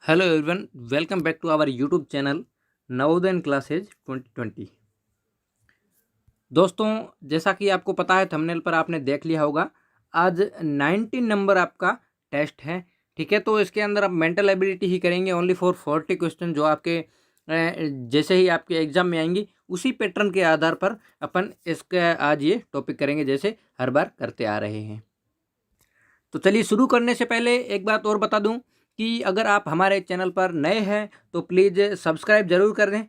Hello everyone, welcome back to our YouTube channel Navodaya classes 2020। दोस्तों, जैसा कि आपको पता है, थंबनेल पर आपने देख लिया होगा, आज 19 नंबर आपका टेस्ट है। ठीक है, तो इसके अंदर आप मेंटल एबिलिटी ही करेंगे ओनली फॉर 40 क्वेश्चन, जो आपके जैसे ही आपके एग्जाम में आएंगी उसी पैटर्न के आधार पर अपन इसका आज ये टॉपिक करेंगे, जैसे हर बार करते आ रहे हैं। तो चलिए, शुरू करने से पहले एक बात और बता दूं कि अगर आप हमारे चैनल पर नए हैं तो प्लीज़ सब्सक्राइब ज़रूर कर दें,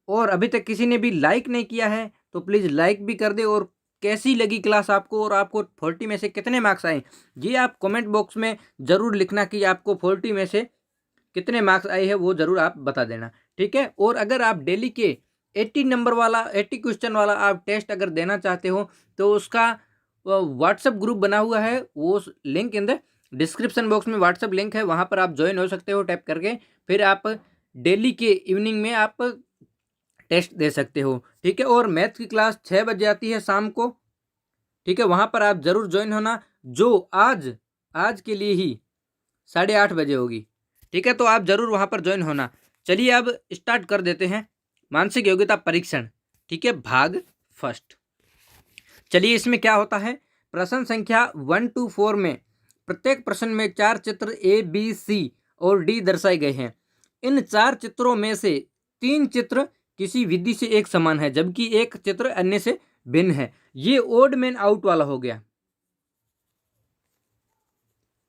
और अभी तक किसी ने भी लाइक नहीं किया है तो प्लीज़ लाइक भी कर दें। और कैसी लगी क्लास आपको, और आपको 40 में से कितने मार्क्स आए, ये आप कमेंट बॉक्स में ज़रूर लिखना कि आपको 40 में से कितने मार्क्स आए हैं, वो ज़रूर आप बता देना। ठीक है, और अगर आप डेली के 80 नंबर वाला 80 क्वेश्चन वाला आप टेस्ट अगर देना चाहते हो तो उसका व्हाट्सएप ग्रुप बना हुआ है, वो link in the description box में व्हाट्सएप लिंक है, वहाँ पर आप ज्वाइन हो सकते हो टैप करके। फिर आप डेली के इवनिंग में आप टेस्ट दे सकते हो। ठीक है, और मैथ की क्लास 6 बजे आती है शाम को। ठीक है, वहाँ पर आप ज़रूर ज्वाइन होना, जो आज आज के लिए ही 8:30 बजे होगी। ठीक है, तो आप ज़रूर वहाँ पर ज्वाइन होना। चलिए, अब स्टार्ट कर देते हैं मानसिक योग्यता परीक्षण। ठीक है, भाग फर्स्ट। चलिए, इसमें क्या होता है, प्रश्न संख्या 1 to 4 में प्रत्येक प्रश्न में 4 चित्र ए बी सी और डी दर्शाए गए हैं। इन 4 चित्रों में से 3 चित्र किसी विधि से एक समान है, जबकि एक चित्र अन्य से भिन्न है। ये ओड मैन आउट वाला हो गया।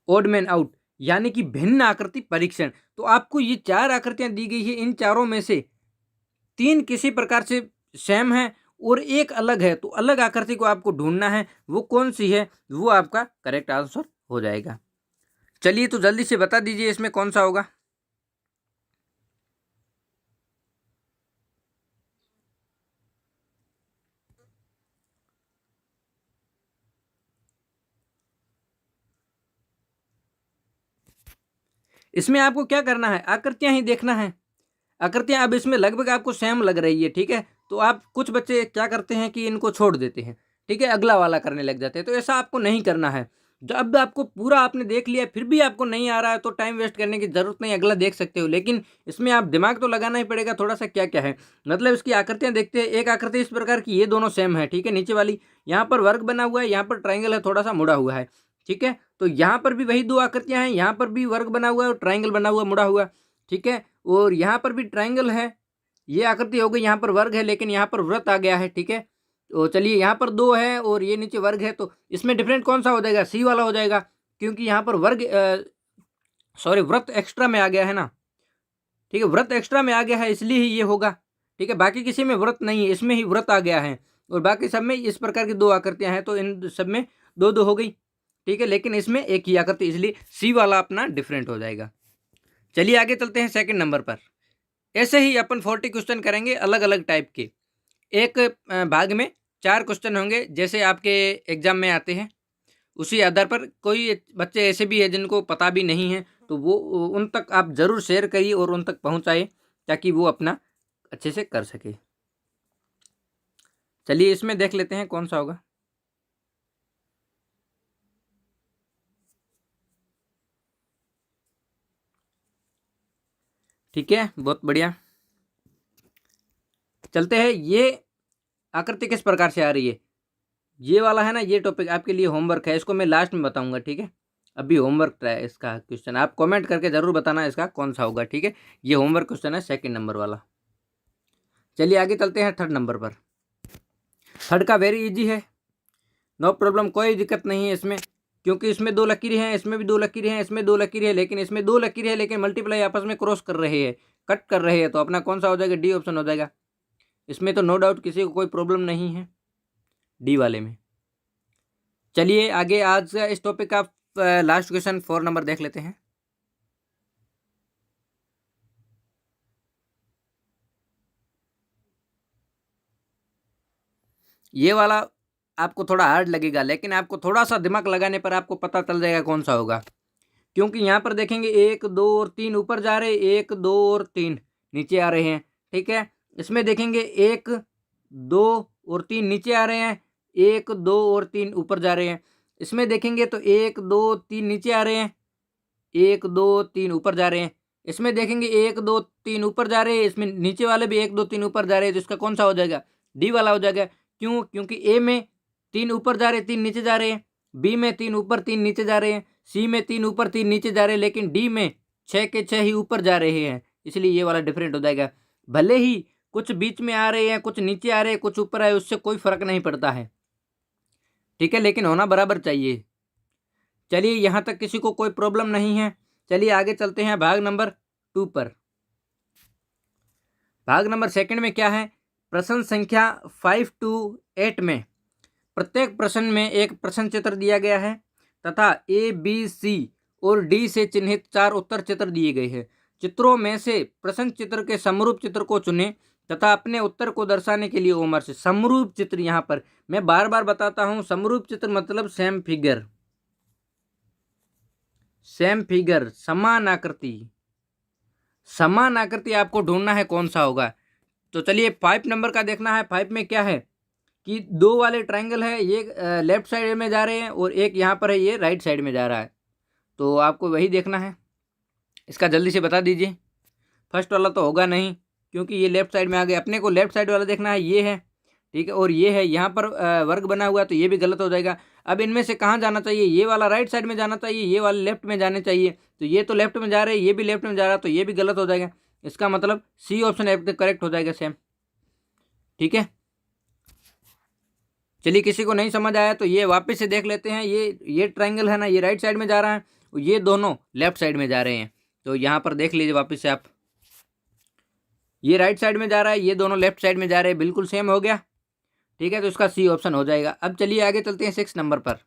ओड मैन आउट यानी कि भिन्न आकृति परीक्षण। तो आपको ये 4 आकृतियां दी गई है, इन चारों में से 3 किसी प्रकार से सेम है और एक अलग है, तो अलग आकृति को आपको ढूंढना है, वो कौन सी है, वो आपका करेक्ट आंसर हो जाएगा। चलिए, तो जल्दी से बता दीजिए इसमें कौन सा होगा। इसमें आपको क्या करना है, आकृतियां ही देखना है। आकृतियां अब इसमें लगभग आपको सेम लग रही है। ठीक है, तो आप कुछ बच्चे क्या करते हैं कि इनको छोड़ देते हैं, ठीक है, अगला वाला करने लग जाते हैं। तो ऐसा आपको नहीं करना है। जब आपको पूरा आपने देख लिया फिर भी आपको नहीं आ रहा है तो टाइम वेस्ट करने की जरूरत नहीं, अगला देख सकते हो। लेकिन इसमें आप दिमाग तो लगाना ही पड़ेगा थोड़ा सा, क्या क्या है। मतलब इसकी आकृतियां देखते हैं। एक आकृति इस प्रकार की, ये दोनों सेम है। ठीक है, नीचे वाली यहाँ पर वर्ग बना हुआ है, यहाँ पर ट्राइंगल है, थोड़ा सा मुड़ा हुआ है। ठीक है, तो यहाँ पर भी वही 2 आकृतियां हैं, यहाँ पर भी वर्ग बना हुआ है और ट्राइंगल बना हुआ मुड़ा हुआ। ठीक है, और यहाँ पर भी ट्राइंगल है, ये आकृति हो गई, यहाँ पर वर्ग है लेकिन यहाँ पर वृत्त आ गया है। ठीक है, तो चलिए, यहाँ पर 2 है और ये नीचे वर्ग है, तो इसमें डिफरेंट कौन सा हो जाएगा, सी वाला हो जाएगा, क्योंकि यहाँ पर वर्ग सॉरी वृत्त एक्स्ट्रा में आ गया है ना। ठीक है, वृत्त एक्स्ट्रा में आ गया है, इसलिए ही ये होगा। ठीक है, बाकी किसी में व्रत नहीं है, इसमें ही व्रत आ गया है, और बाकी सब में इस प्रकार की 2 आकृतियां हैं, तो इन सब में 2-2 हो गई। ठीक है, लेकिन इसमें एक ही आकृति, इसलिए सी वाला अपना डिफरेंट हो जाएगा। चलिए, आगे चलते हैं सेकंड नंबर पर। ऐसे ही अपन 40 क्वेश्चन करेंगे अलग अलग टाइप के। एक भाग में 4 क्वेश्चन होंगे, जैसे आपके एग्जाम में आते हैं। उसी आधार पर कोई बच्चे ऐसे भी हैं जिनको पता भी नहीं है, तो वो उन तक आप ज़रूर शेयर करिए और उन तक पहुंचाइए, ताकि वो अपना अच्छे से कर सके। चलिए, इसमें देख लेते हैं कौन सा होगा। ठीक है, बहुत बढ़िया। चलते हैं, ये आकृति किस प्रकार से आ रही है, ये वाला है ना, ये टॉपिक आपके लिए होमवर्क है, इसको मैं लास्ट में बताऊंगा। ठीक है, अभी होमवर्क है इसका क्वेश्चन, आप कमेंट करके जरूर बताना इसका कौन सा होगा। ठीक है, ये होमवर्क क्वेश्चन है सेकंड नंबर वाला। चलिए, आगे चलते हैं थर्ड नंबर पर। थर्ड का वेरी इजी है, नो प्रॉब्लम, कोई दिक्कत नहीं है इसमें, क्योंकि इसमें 2 लकीरें हैं, इसमें भी 2 लकीरें हैं, इसमें 2 लकीरें हैं, लेकिन इसमें 2 लकीरें हैं लेकिन मल्टीप्लाई आपस में क्रॉस कर रहे हैं, कट कर रहे हैं, तो अपना कौन सा हो जाएगा, डी ऑप्शन हो जाएगा। इसमें तो नो डाउट किसी को कोई प्रॉब्लम नहीं है डी वाले में। चलिए, आगे आज का इस टॉपिक का लास्ट क्वेश्चन 4 नंबर देख लेते हैं। ये वाला आपको थोड़ा हार्ड लगेगा, लेकिन आपको थोड़ा सा दिमाग लगाने पर आपको पता चल जाएगा कौन सा होगा। क्योंकि यहाँ पर देखेंगे 1 2 और 3 ऊपर जा रहे हैं, 1 2 और 3 नीचे आ रहे हैं। ठीक है, इसमें देखेंगे 1 2 और 3 नीचे आ रहे हैं, 1 2 और 3 ऊपर जा रहे हैं। इसमें देखेंगे तो 1 2 3 नीचे आ रहे हैं, 1 2 3 ऊपर जा रहे हैं। इसमें देखेंगे 1 2 3 ऊपर जा रहे हैं, इसमें नीचे वाले भी 1 2 3 ऊपर जा रहे हैं, तो इसका कौन सा हो जाएगा? डी वाला हो जाएगा। क्यों? क्योंकि ए में 3 ऊपर जा रहे हैं, 3 नीचे जा रहे हैं, बी में 3 ऊपर 3 नीचे जा रहे हैं, सी में 3 ऊपर 3 नीचे जा रहे हैं, लेकिन डी में 6 के 6 ही ऊपर जा रहे हैं, इसलिए ये वाला डिफरेंट हो जाएगा। भले ही कुछ बीच में आ रहे हैं, कुछ नीचे आ रहे हैं, कुछ ऊपर आए, उससे कोई फर्क नहीं पड़ता है, ठीक है, लेकिन होना बराबर चाहिए। चलिए यहाँ तक किसी को कोई प्रॉब्लम नहीं है। चलिए आगे चलते हैं भाग नंबर 2 पर। भाग नंबर 2 में क्या है? प्रश्न संख्या 5 to 8 में प्रत्येक प्रश्न में एक प्रश्न चित्र दिया गया है तथा ए बी सी और डी से चिन्हित 4 उत्तर चित्र दिए गए हैं। चित्रों में से प्रश्न चित्र के समरूप चित्र को चुनें तथा अपने उत्तर को दर्शाने के लिए उम्र से। समरूप चित्र, यहाँ पर मैं बार बार बताता हूं, समरूप चित्र मतलब सेम फिगर, सेम फिगर, समान आकृति। समान आकृति आपको ढूंढना है कौन सा होगा। तो चलिए 5 नंबर का देखना है। 5 में क्या है कि 2 वाले ट्रायंगल है, ये लेफ्ट साइड में जा रहे हैं और एक यहाँ पर है, ये राइट साइड में जा रहा है। तो आपको वही देखना है। इसका जल्दी से बता दीजिए। फर्स्ट वाला तो होगा नहीं क्योंकि ये लेफ्ट साइड में आ गए। अपने को लेफ्ट साइड वाला देखना है, ये है, ठीक है, और ये है, यहाँ पर वर्ग बना हुआ है, तो ये भी गलत हो जाएगा। अब इनमें से कहाँ जाना चाहिए? ये वाला राइट साइड में जाना चाहिए, ये वाला लेफ्ट में जाने चाहिए। तो ये तो लेफ्ट में जा रहे हैं, ये भी लेफ्ट में जा रहा है, तो ये भी गलत हो जाएगा। इसका मतलब सी ऑप्शन एकदम करेक्ट हो जाएगा, सेम, ठीक है। चलिए किसी को नहीं समझ आया तो ये वापस से देख लेते हैं। ये ट्रायंगल है ना, ये राइट साइड में जा रहा है, ये दोनों लेफ्ट साइड में जा रहे हैं। तो यहाँ पर देख लीजिए वापस से आप, ये राइट साइड में जा रहा है, ये दोनों लेफ्ट साइड में जा रहे हैं, बिल्कुल सेम हो गया, ठीक है। तो इसका सी ऑप्शन हो जाएगा। अब चलिए आगे चलते हैं 6 नंबर पर।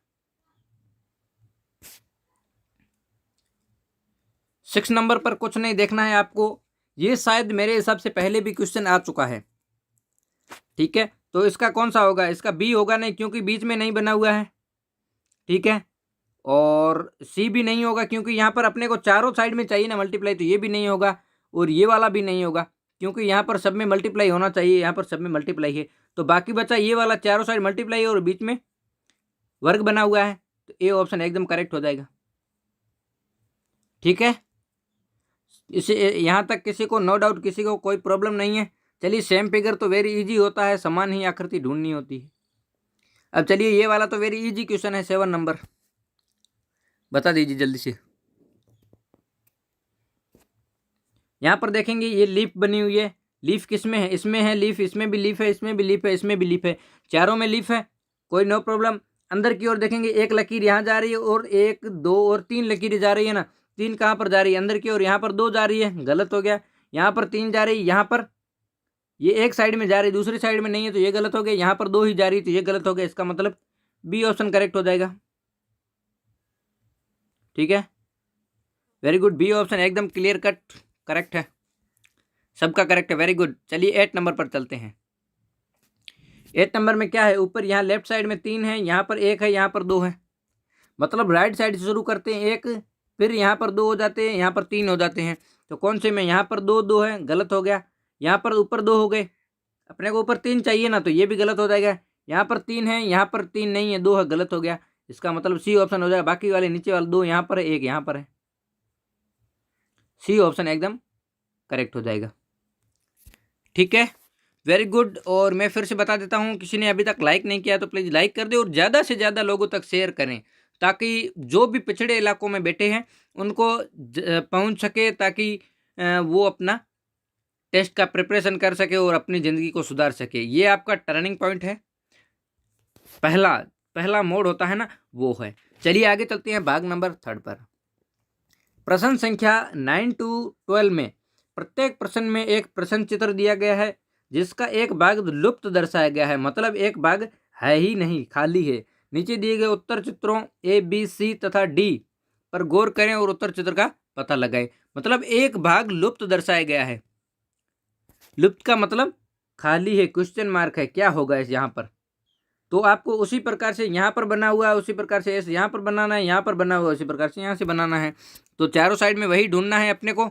6 नंबर पर कुछ नहीं देखना है आपको, ये शायद मेरे हिसाब से पहले भी क्वेश्चन आ चुका है, ठीक है। तो इसका कौन सा होगा? इसका बी होगा नहीं क्योंकि बीच में नहीं बना हुआ है, ठीक है। और सी भी नहीं होगा क्योंकि यहाँ पर अपने को चारों साइड में चाहिए ना मल्टीप्लाई, तो ये भी नहीं होगा। और ये वाला भी नहीं होगा क्योंकि यहाँ पर सब में मल्टीप्लाई होना चाहिए, यहाँ पर सब में मल्टीप्लाई है। तो बाकी बचा ये वाला, चारों साइड मल्टीप्लाई है और बीच में वर्ग बना हुआ है, तो ए ऑप्शन एकदम करेक्ट हो जाएगा, ठीक है। इसे यहाँ तक किसी को नो डाउट, किसी को कोई प्रॉब्लम नहीं है। चलिए सेम फिगर तो वेरी इजी होता है, समान ही आकृति ढूंढनी होती है। अब चलिए ये वाला तो वेरी इजी क्वेश्चन है, 7 नंबर, बता दीजिए जल्दी से। यहाँ पर देखेंगे ये लीफ बनी हुई है, लीफ किस में है? इसमें है लीफ, इसमें भी लीफ है, इसमें भी लीफ है, इसमें भी लीफ है, चारों में लीफ है, कोई नो प्रॉब्लम। अंदर की ओर देखेंगे एक लकीर यहाँ जा रही है और 1 2 और 3 लकीरें जा रही है ना। 3 कहाँ पर जा रही है? अंदर की ओर, यहाँ पर 2 जा रही है, गलत हो गया। यहाँ पर 3 जा रही है, यहाँ पर ये एक साइड में जा रही है, दूसरी साइड में नहीं है, तो ये गलत हो गया। यहाँ पर 2 ही जा रही है, तो ये गलत हो गया। इसका मतलब बी ऑप्शन करेक्ट हो जाएगा, ठीक है। वेरी गुड, बी ऑप्शन एकदम क्लियर कट करेक्ट है, सबका करेक्ट है, वेरी गुड। चलिए 8 नंबर पर चलते हैं। 8 नंबर में क्या है? ऊपर यहाँ लेफ्ट साइड में 3 है, यहाँ पर 1 है, यहाँ पर 2 है। मतलब राइट साइड से शुरू करते हैं 1, फिर यहाँ पर 2 हो जाते हैं, यहाँ पर 3 हो जाते हैं। तो कौन से में? यहाँ पर 2 2 है, गलत हो गया। यहाँ पर ऊपर 2 हो गए, अपने को ऊपर 3 चाहिए ना, तो ये भी गलत हो जाएगा। यहाँ पर 3 है, यहाँ पर 3 नहीं है, 2 है, गलत हो गया। इसका मतलब सी ऑप्शन हो जाएगा। बाकी वाले नीचे वाले 2 यहाँ पर है, 1 यहाँ पर है, सी ऑप्शन एकदम करेक्ट हो जाएगा, ठीक है, वेरी गुड। और मैं फिर से बता देता हूँ, किसी ने अभी तक लाइक नहीं किया तो प्लीज़ लाइक कर दे और ज़्यादा से ज़्यादा लोगों तक शेयर करें, ताकि जो भी पिछड़े इलाकों में बैठे हैं उनको पहुँच सके, ताकि वो अपना टेस्ट का प्रिपरेशन कर सके और अपनी ज़िंदगी को सुधार सके। ये आपका टर्निंग पॉइंट है, पहला मोड होता है ना, वो है। चलिए आगे चलते हैं भाग नंबर 3 पर। प्रश्न संख्या 9 to 12 में प्रत्येक प्रश्न में एक प्रश्न चित्र दिया गया है जिसका एक भाग लुप्त दर्शाया गया है, मतलब एक भाग है ही नहीं, खाली है। नीचे दिए गए उत्तर चित्रों ए बी सी तथा डी पर गौर करें और उत्तर चित्र का पता लगाएं। मतलब एक भाग लुप्त दर्शाया गया है, लुप्त का मतलब खाली है, क्वेश्चन मार्क है, क्या होगा इस यहाँ पर? तो आपको उसी प्रकार से यहाँ पर बना हुआ है, उसी प्रकार से ऐसे यहाँ पर बनाना है, यहाँ पर बना हुआ है, उसी प्रकार से यहाँ से बनाना है। तो चारों साइड में वही ढूंढना है अपने को।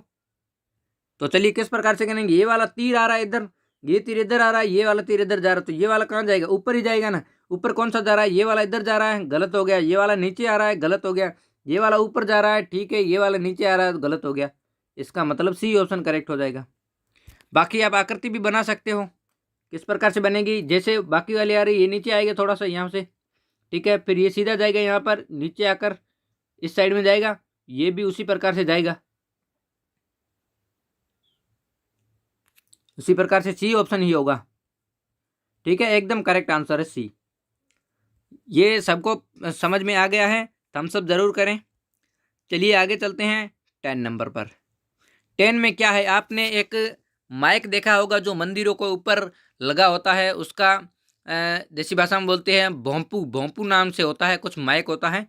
तो चलिए किस प्रकार से करेंगे? ये वाला तीर आ रहा है इधर, ये तीर इधर आ रहा है, ये वाला तीर इधर जा रहा है, तो ये वाला कहाँ जाएगा? ऊपर ही जाएगा ना। ऊपर कौन सा जा रहा है? ये वाला इधर जा रहा है, गलत हो गया। ये वाला नीचे आ रहा है, गलत हो गया। ये वाला ऊपर जा रहा है, ठीक है, ये वाला नीचे आ रहा है, तो गलत हो गया। इसका मतलब सी ऑप्शन करेक्ट हो जाएगा। बाकी आप आकृति भी बना सकते हो। किस प्रकार से बनेगी, जैसे बाकी वाली आ रही है, ये नीचे आएगा थोड़ा सा यहाँ से, ठीक है, फिर ये सीधा जाएगा यहाँ पर, नीचे आकर इस साइड में जाएगा, ये भी उसी प्रकार से जाएगा। उसी प्रकार से सी ऑप्शन ही होगा, ठीक है, एकदम करेक्ट आंसर है सी। ये सबको समझ में आ गया है, थम्स अप जरूर करें। चलिए आगे चलते हैं 10 नंबर पर। 10 में क्या है, आपने एक माइक देखा होगा जो मंदिरों को ऊपर लगा होता है, उसका देसी भाषा में बोलते हैं भोंपू, भोंपू नाम से होता है, कुछ माइक होता है,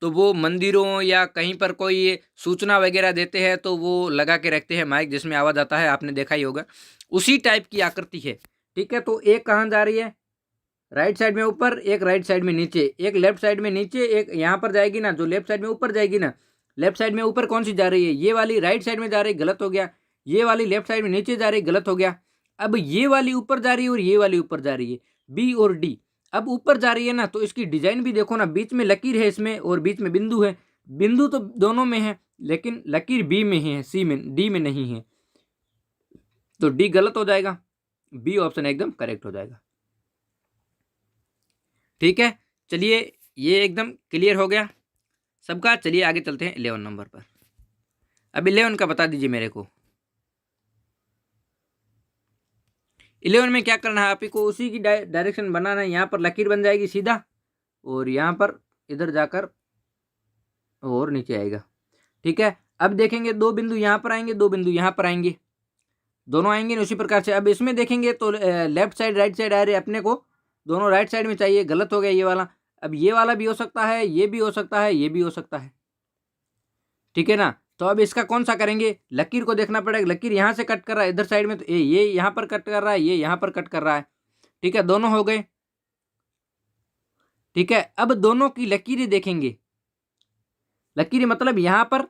तो वो मंदिरों या कहीं पर कोई सूचना वगैरह देते हैं तो वो लगा के रखते हैं माइक, जिसमें आवाज़ आता है, आपने देखा ही होगा। उसी टाइप की आकृति है, ठीक है। तो एक कहाँ जा रही है, राइट साइड में ऊपर, एक राइट साइड में नीचे, एक लेफ्ट साइड में नीचे, एक यहाँ पर जाएगी ना, जो लेफ्ट साइड में ऊपर जाएगी ना, लेफ्ट साइड में ऊपर कौन सी जा रही है, ये वाली राइट साइड में जा रही, गलत हो गया। ये वाली लेफ्ट साइड में नीचे जा रही, गलत हो गया। अब ये वाली ऊपर जा रही है और ये वाली ऊपर जा रही है, बी और डी। अब ऊपर जा रही है ना, तो इसकी डिजाइन भी देखो ना, बीच में लकीर है इसमें और बीच में बिंदु है। बिंदु तो दोनों में है, लेकिन लकीर बी में है, सी में, डी में नहीं है, तो डी गलत हो जाएगा, बी ऑप्शन एकदम करेक्ट हो जाएगा, ठीक है। चलिए ये एकदम क्लियर हो गया सबका। चलिए आगे चलते हैं 11 नंबर पर। अब 11 का बता दीजिए मेरे को। 11 में क्या करना है, आप ही को उसी की डायरेक्शन बनाना है। यहाँ पर लकीर बन जाएगी सीधा, और यहाँ पर इधर जाकर और नीचे आएगा, ठीक है। अब देखेंगे दो बिंदु यहाँ पर आएंगे, दो बिंदु यहाँ पर आएंगे, दोनों आएंगे उसी प्रकार से। अब इसमें देखेंगे तो लेफ्ट साइड राइट साइड आ रहे, अपने को दोनों राइट साइड में चाहिए, गलत हो गया ये वाला। अब ये वाला भी हो सकता है, ये भी हो सकता है, ये भी हो सकता है, ठीक है ना। तो अब इसका कौन सा करेंगे, लकीर को देखना पड़ेगा। लकीर यहाँ से कट कर रहा है इधर साइड में, तो ये यहाँ पर कट कर रहा है, ये यहाँ पर कट कर रहा है, ठीक है, दोनों हो गए, ठीक है। अब दोनों की लकीरें देखेंगे, लकीरें मतलब यहाँ पर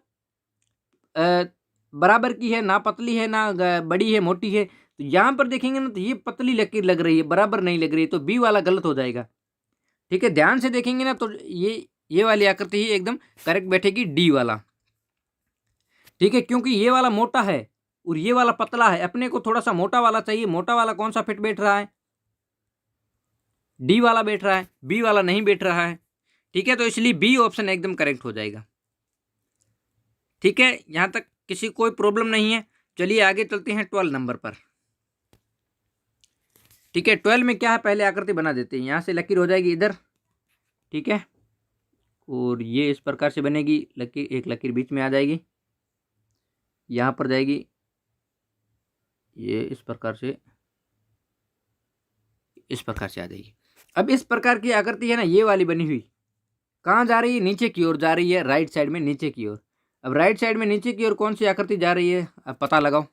बराबर की है ना, पतली है ना बड़ी है, मोटी है। तो यहाँ पर देखेंगे ना, तो ये पतली लकीर लग रही है, बराबर नहीं लग रही है, तो बी वाला गलत हो जाएगा, ठीक है। ध्यान से देखेंगे ना, तो ये वाली आकृति ही एकदम करेक्ट बैठेगी, डी वाला, ठीक है। क्योंकि ये वाला मोटा है और ये वाला पतला है, अपने को थोड़ा सा मोटा वाला चाहिए। मोटा वाला कौन सा फिट बैठ रहा है, डी वाला बैठ रहा है, बी वाला नहीं बैठ रहा है, ठीक है। तो इसलिए बी ऑप्शन एकदम करेक्ट हो जाएगा, ठीक है। यहां तक किसी कोई प्रॉब्लम नहीं है। चलिए आगे चलते हैं 12 नंबर पर, ठीक है। 12 में क्या है, पहले आकृति बना देते हैं। यहाँ से लकीर हो जाएगी इधर, ठीक है, और ये इस प्रकार से बनेगी लकीर, एक लकीर बीच में आ जाएगी, यहाँ पर जाएगी, ये इस प्रकार से आ जाएगी। अब इस प्रकार की आकृति है ना, ये वाली बनी हुई कहाँ जा रही है, नीचे की ओर जा रही है, राइट साइड में नीचे की ओर। अब राइट साइड में नीचे की ओर कौन सी आकृति जा रही है, अब पता लगाओ।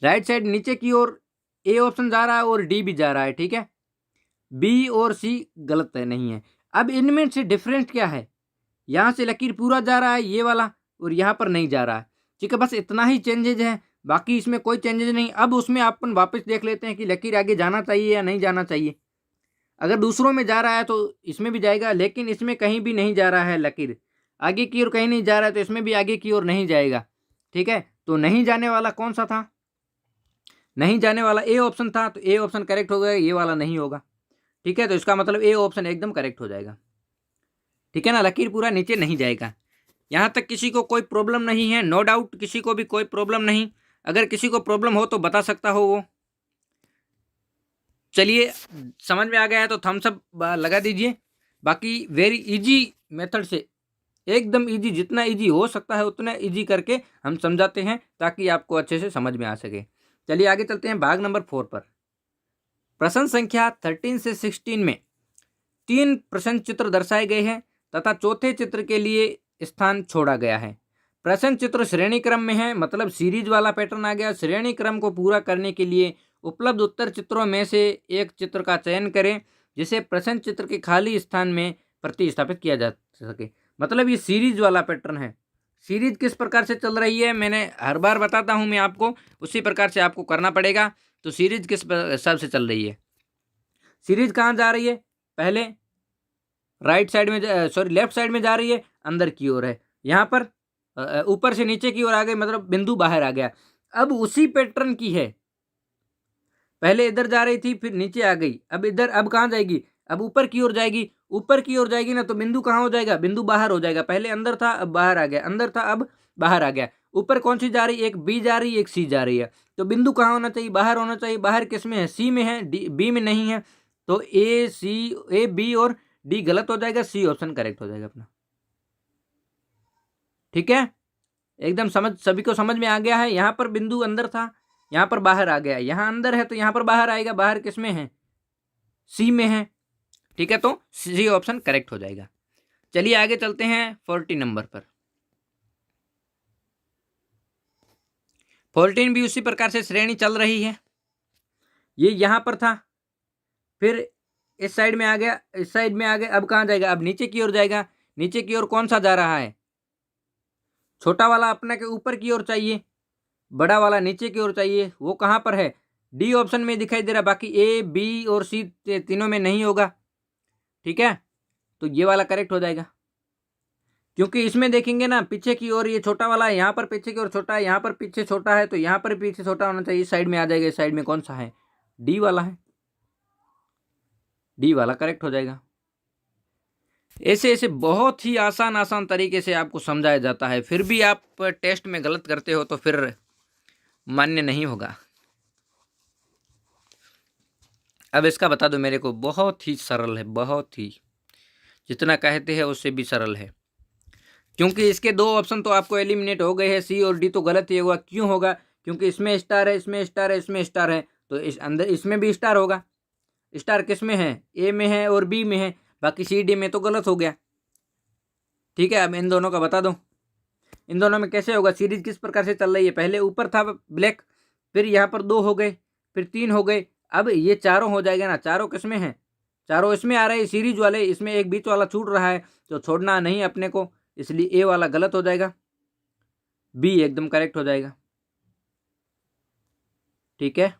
राइट साइड नीचे की ओर ए ऑप्शन जा रहा है और डी भी जा रहा है, ठीक है। बी और सी गलत है, नहीं है। अब इनमें से डिफरेंस क्या है, यहाँ से लकीर पूरा जा रहा है ये वाला, और यहाँ पर नहीं जा रहा है, ठीक है। बस इतना ही चेंजेज है, बाकी इसमें कोई चेंजेज नहीं। अब उसमें अपन वापस देख लेते हैं कि लकीर आगे जाना चाहिए या नहीं जाना चाहिए। अगर दूसरों में जा रहा है तो इसमें भी जाएगा, लेकिन इसमें कहीं भी नहीं जा रहा है लकीर, आगे की ओर कहीं नहीं जा रहा है, तो इसमें भी आगे की ओर नहीं जाएगा, ठीक है। तो नहीं जाने वाला कौन सा था, नहीं जाने वाला ए ऑप्शन था, तो ए ऑप्शन करेक्ट हो गया, ये वाला नहीं होगा, ठीक है। तो इसका मतलब ए ऑप्शन एकदम करेक्ट हो जाएगा, ठीक है ना। लकीर पूरा नीचे नहीं जाएगा। यहाँ तक किसी को कोई प्रॉब्लम नहीं है, नो डाउट, किसी को भी कोई प्रॉब्लम नहीं। अगर किसी को प्रॉब्लम हो तो बता सकता हो वो। चलिए समझ में आ गया है तो थम्स अप लगा दीजिए। बाकी वेरी इजी मेथड से, एकदम इजी, जितना इजी हो सकता है उतना इजी करके हम समझाते हैं, ताकि आपको अच्छे से समझ में आ सके। चलिए आगे चलते हैं भाग नंबर 4 पर। प्रश्न संख्या 13 से 16 में 3 प्रश्न चित्र दर्शाए गए हैं तथा चौथे चित्र के लिए स्थान छोड़ा गया है। प्रश्न चित्र श्रेणी क्रम में है, मतलब सीरीज वाला पैटर्न आ गया। श्रेणी क्रम को पूरा करने के लिए उपलब्ध उत्तर चित्रों में से एक चित्र का चयन करें जिसे प्रश्न चित्र के खाली स्थान में प्रतिस्थापित किया जा सके। मतलब ये सीरीज वाला पैटर्न है। सीरीज किस प्रकार से चल रही है मैंने हर बार बताता हूँ मैं आपको, उसी प्रकार से आपको करना पड़ेगा। तो सीरीज किस हिसाब से चल रही है, सीरीज कहाँ जा रही है, पहले राइट साइड में, सॉरी लेफ्ट साइड में जा रही है, अंदर की ओर है। यहाँ पर ऊपर से नीचे की ओर आ गई, मतलब बिंदु बाहर आ गया। अब उसी पैटर्न की है, पहले इधर जा रही थी फिर नीचे आ गई, अब इधर, अब कहाँ जाएगी, अब ऊपर की ओर जाएगी। ऊपर की ओर जाएगी ना तो बिंदु कहाँ हो जाएगा, बिंदु बाहर हो जाएगा। पहले अंदर था अब बाहर आ गया, अंदर था अब बाहर आ गया। ऊपर कौन सी जा रही है, एक बी जा रही है एक सी जा रही है, तो बिंदु कहाँ होना चाहिए, बाहर होना चाहिए। बाहर किस में है, सी में है, डी बी में नहीं है। तो ए सी, ए बी और डी गलत हो जाएगा, सी ऑप्शन करेक्ट हो जाएगा अपना। ठीक है, एकदम सभी को समझ में आ गया है। यहाँ पर बिंदु अंदर था, यहाँ पर बाहर आ गया, यहाँ अंदर है तो यहाँ पर बाहर आएगा। बाहर किस में है, सी में है। ठीक है, तो सी ऑप्शन करेक्ट हो जाएगा। चलिए आगे चलते हैं 40 नंबर पर। 14 भी उसी प्रकार से श्रेणी चल रही है। ये यहाँ पर था, फिर इस साइड में आ गया, इस साइड में आ गया। अब कहाँ जाएगा, अब नीचे की ओर जाएगा। नीचे की ओर कौन सा जा रहा है, छोटा वाला अपने के ऊपर की ओर चाहिए, बड़ा वाला नीचे की ओर चाहिए। वो कहाँ पर है, डी ऑप्शन में दिखाई दे रहा, बाकी ए बी और सी तीनों में नहीं होगा। ठीक है, तो ये वाला करेक्ट हो जाएगा, क्योंकि इसमें देखेंगे ना पीछे की ओर ये छोटा वाला है, यहाँ पर पीछे की ओर छोटा है, यहाँ पर पीछे छोटा है, तो यहाँ पर पीछे छोटा होना चाहिए। इस साइड में आ जाएगा, इस साइड में कौन सा है, डी वाला है, डी वाला करेक्ट हो जाएगा। ऐसे ऐसे बहुत ही आसान आसान तरीके से आपको समझाया जाता है, फिर भी आप टेस्ट में गलत करते हो तो फिर मान्य नहीं होगा। अब इसका बता दो मेरे को, बहुत ही सरल है, बहुत ही, जितना कहते हैं उससे भी सरल है, क्योंकि इसके दो ऑप्शन तो आपको एलिमिनेट हो गए हैं। सी और डी तो गलत ही होगा। क्यों होगा, क्योंकि इसमें स्टार है, इसमें स्टार है, इसमें स्टार है, तो इस अंदर इसमें भी स्टार होगा। स्टार किस में है, ए में है और बी में है, बाकी सी डी में तो गलत हो गया। ठीक है, अब इन दोनों का बता दो, इन दोनों में कैसे होगा, सीरीज किस प्रकार से चल रही है। पहले ऊपर था ब्लैक, फिर यहाँ पर 2 हो गए, फिर 3 हो गए, अब ये चारों हो जाएगा ना। चारों किस में है, चारों इसमें आ रहे हैं सीरीज वाले, इसमें एक बीच वाला छूट रहा है तो छोड़ना नहीं अपने को, इसलिए ए वाला गलत हो जाएगा, बी एकदम करेक्ट हो जाएगा। ठीक है,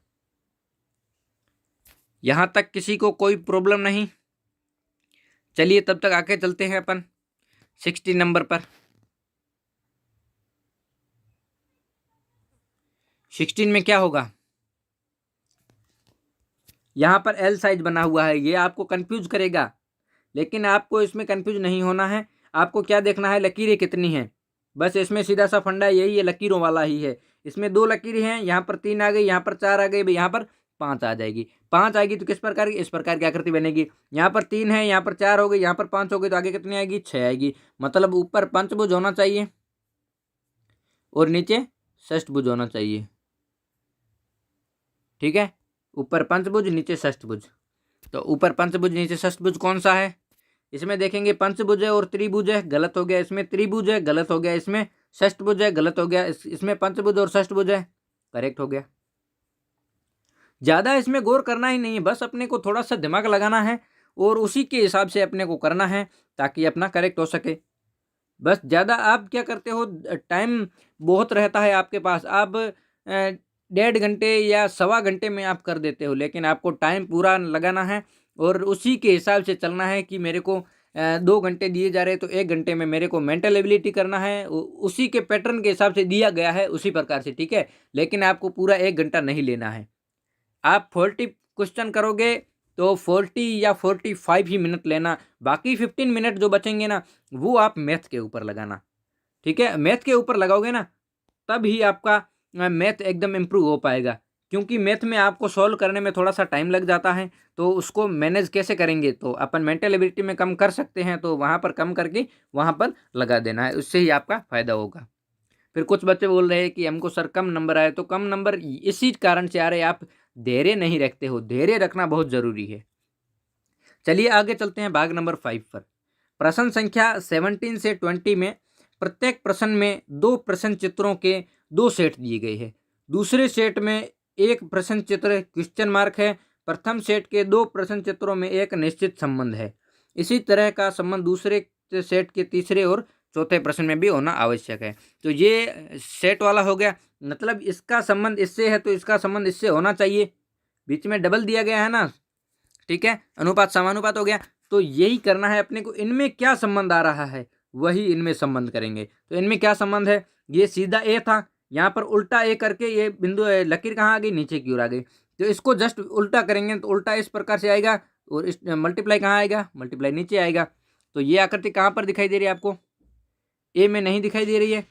यहां तक किसी को कोई प्रॉब्लम नहीं। चलिए तब तक आगे चलते हैं अपन 60 नंबर पर। 16 में क्या होगा, यहाँ पर एल साइज बना हुआ है, ये आपको कंफ्यूज करेगा, लेकिन आपको इसमें कंफ्यूज नहीं होना है। आपको क्या देखना है, लकीरें कितनी हैं, बस इसमें सीधा सा फंडा यही है, लकीरों वाला ही है। इसमें 2 लकीरें हैं, यहाँ पर 3 आ गई, यहाँ पर 4 आ गई, यहाँ पर 5 आ जाएगी। 5 आएगी तो किस प्रकार की, इस प्रकार की आकृति बनेगी। यहाँ पर 3 है, यहाँ पर 4 हो गई, यहाँ पर 5 हो गई, तो आगे कितनी आएगी, 6 आएगी। मतलब ऊपर पंचभुज होना चाहिए और नीचे षष्ठभुज होना चाहिए। ठीक है, ऊपर पंचभुज नीचे षष्ठभुज, तो ऊपर पंचभुज नीचे षष्ठभुज कौन सा है, इसमें देखेंगे पंचभुज है और त्रिभुज है, गलत हो गया। इसमें त्रिभुज है, गलत हो गया। इसमें षष्ठभुज है, गलत हो गया। इसमें पंचभुज और षष्ठभुज है, करेक्ट हो गया। ज्यादा इसमें गौर करना ही नहीं है, बस अपने को थोड़ा सा दिमाग लगाना है और उसी के हिसाब से अपने को करना है ताकि अपना करेक्ट हो सके। बस ज़्यादा आप क्या करते हो, टाइम बहुत रहता है आपके पास, आप 1.5 घंटे या 1.25 घंटे में आप कर देते हो, लेकिन आपको टाइम पूरा लगाना है और उसी के हिसाब से चलना है कि मेरे को 2 घंटे दिए जा रहे हैं तो 1 घंटे में मेरे को मेंटल एबिलिटी करना है, उसी के पैटर्न के हिसाब से दिया गया है उसी प्रकार से। ठीक है, लेकिन आपको पूरा 1 घंटा नहीं लेना है। आप 40 क्वेश्चन करोगे तो 40 या 45 ही मिनट लेना, बाकी 15 मिनट जो बचेंगे ना वो आप मैथ के ऊपर लगाना। ठीक है, मैथ के ऊपर लगाओगे ना तब ही आपका मैथ एकदम इम्प्रूव हो पाएगा, क्योंकि मैथ में आपको सॉल्व करने में थोड़ा सा टाइम लग जाता है, तो उसको मैनेज कैसे करेंगे, तो अपन मेंटल एबिलिटी में कम कर सकते हैं, तो वहाँ पर कम करके वहाँ पर लगा देना है, उससे ही आपका फ़ायदा होगा। फिर कुछ बच्चे बोल रहे हैं कि हमको सर कम नंबर आए, तो कम नंबर इसी कारण से आ रहे, आप धैर्य नहीं रखते हो, धैर्य रखना बहुत ज़रूरी है। चलिए आगे चलते हैं भाग नंबर 5 पर। प्रश्न संख्या 17 से 20 में प्रत्येक प्रश्न में 2 प्रश्न चित्रों के 2 सेट दिए गए हैं। दूसरे सेट में एक प्रश्न चित्र क्वेश्चन मार्क है। प्रथम सेट के 2 प्रश्न चित्रों में एक निश्चित संबंध है। इसी तरह का संबंध दूसरे सेट के तीसरे और चौथे प्रश्न में भी होना आवश्यक है। तो ये सेट वाला हो गया, मतलब इसका संबंध इससे है तो इसका संबंध इससे होना चाहिए, बीच में डबल दिया गया है ना। ठीक है, अनुपात समानुपात हो गया, तो यही करना है अपने को, इनमें क्या संबंध आ रहा है वही इनमें संबंध करेंगे। तो इनमें क्या संबंध है, ये सीधा ए था, यहाँ पर उल्टा ए करके ये बिंदु लकीर कहाँ आ गई, नीचे की ओर आ गई। तो इसको जस्ट उल्टा करेंगे तो उल्टा इस प्रकार से आएगा और इस मल्टीप्लाई कहाँ आएगा, मल्टीप्लाई नीचे आएगा। तो ये आकृति कहाँ पर दिखाई दे रही है आपको, ए में नहीं दिखाई दे रही है,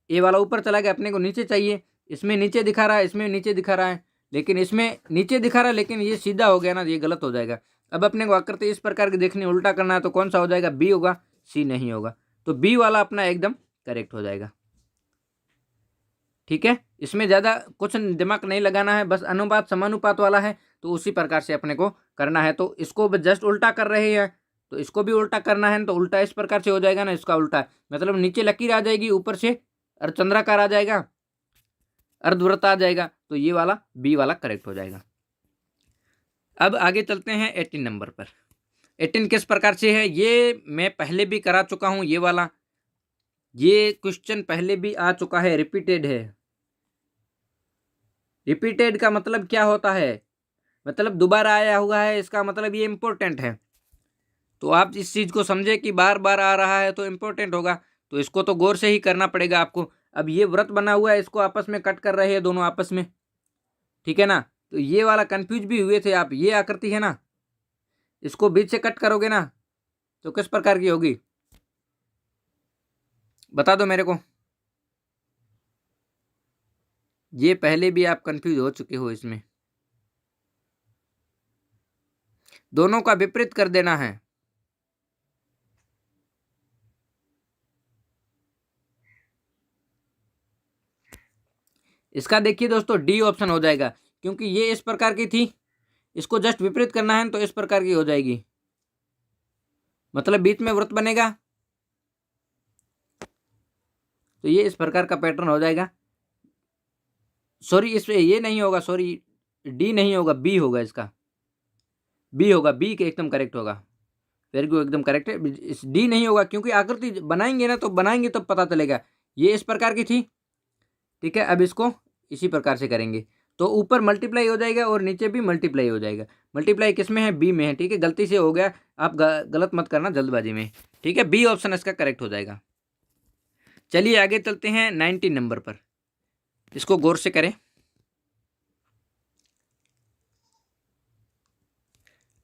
ए वाला ऊपर चला गया, अपने को नीचे चाहिए। इसमें नीचे दिखा रहा है, इसमें नीचे दिखा रहा है, लेकिन इसमें नीचे दिखा रहा है, लेकिन ये सीधा हो गया ना, ये गलत हो जाएगा। अब अपने को आकृति इस प्रकार की देखनी, उल्टा करना है, तो कौन सा हो जाएगा, बी होगा, सी नहीं होगा। तो बी वाला अपना एकदम करेक्ट हो जाएगा। ठीक है, इसमें ज़्यादा कुछ दिमाग नहीं लगाना है, बस अनुपात समानुपात वाला है, तो उसी प्रकार से अपने को करना है। तो इसको जस्ट उल्टा कर रहे हैं, तो इसको भी उल्टा करना है, तो उल्टा इस प्रकार से हो जाएगा ना, इसका उल्टा, मतलब नीचे लकीर आ जाएगी, ऊपर से अर्धचंद्राकार आ जाएगा, अर्धवृत्त आ जाएगा। तो ये वाला बी वाला करेक्ट हो जाएगा। अब आगे चलते हैं 18 नंबर पर। 18 किस प्रकार से है, ये मैं पहले भी करा चुका हूँ, ये वाला, ये क्वेश्चन पहले भी आ चुका है, रिपीटेड है। रिपीटेड का मतलब क्या होता है, मतलब दोबारा आया हुआ है, इसका मतलब ये इम्पोर्टेंट है। तो आप इस चीज़ को समझे कि बार बार आ रहा है तो इम्पोर्टेंट होगा, तो इसको तो गौर से ही करना पड़ेगा आपको। अब ये व्रत बना हुआ है, इसको आपस में कट कर रहे हैं दोनों आपस में, ठीक है ना। तो ये वाला कंफ्यूज भी हुए थे आप, ये आकृति है ना, इसको बीच से कट करोगे ना तो किस प्रकार की होगी, बता दो मेरे को। ये पहले भी आप कंफ्यूज हो चुके हो, इसमें दोनों का विपरीत कर देना है। इसका देखिए दोस्तों, डी ऑप्शन हो जाएगा, क्योंकि ये इस प्रकार की थी, इसको जस्ट विपरीत करना है तो इस प्रकार की हो जाएगी, मतलब बीच में वृत्त बनेगा, तो ये इस प्रकार का पैटर्न हो जाएगा। सॉरी, इस ये नहीं होगा, सॉरी डी नहीं होगा, बी होगा, इसका बी होगा, बी के एकदम करेक्ट होगा। वेरी गुड, एकदम करेक्ट है। इस डी नहीं होगा, क्योंकि आकृति बनाएंगे ना, तो बनाएंगे तब पता चलेगा। ये इस प्रकार की थी, ठीक है। अब इसको इसी प्रकार से करेंगे, तो ऊपर मल्टीप्लाई हो जाएगा और नीचे भी मल्टीप्लाई हो जाएगा। मल्टीप्लाई किस में है, बी में है, ठीक है। गलती से हो गया, आप गलत मत करना जल्दबाजी में, ठीक है। बी ऑप्शन इसका करेक्ट हो जाएगा। चलिए आगे चलते हैं 19 नंबर पर, इसको गौर से करें।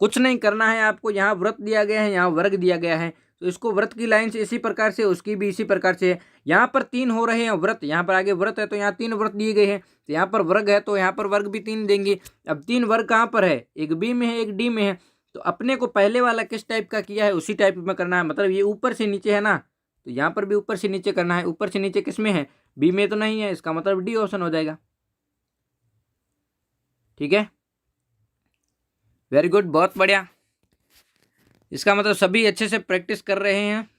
कुछ नहीं करना है आपको, यहाँ वृत्त दिया गया है, यहाँ वर्ग दिया गया है, तो इसको वृत्त की लाइन से इसी प्रकार से, उसकी भी इसी प्रकार से है। यहाँ पर 3 हो रहे हैं वृत्त, यहाँ पर आगे वृत्त है तो यहाँ 3 वृत्त दिए गए हैं, तो यहाँ पर वर्ग है तो यहाँ पर वर्ग भी 3 देंगे। अब 3 वर्ग कहाँ पर है, एक बी में है, एक डी में है। तो अपने को पहले वाला किस टाइप का किया है, उसी टाइप में करना है, मतलब ये ऊपर से नीचे है ना, तो यहाँ पर भी ऊपर से नीचे करना है। ऊपर से नीचे किस में है, बी में तो नहीं है, इसका मतलब डी ऑप्शन हो जाएगा, ठीक है। वेरी गुड, बहुत बढ़िया। इसका मतलब सभी अच्छे से प्रैक्टिस कर रहे हैं,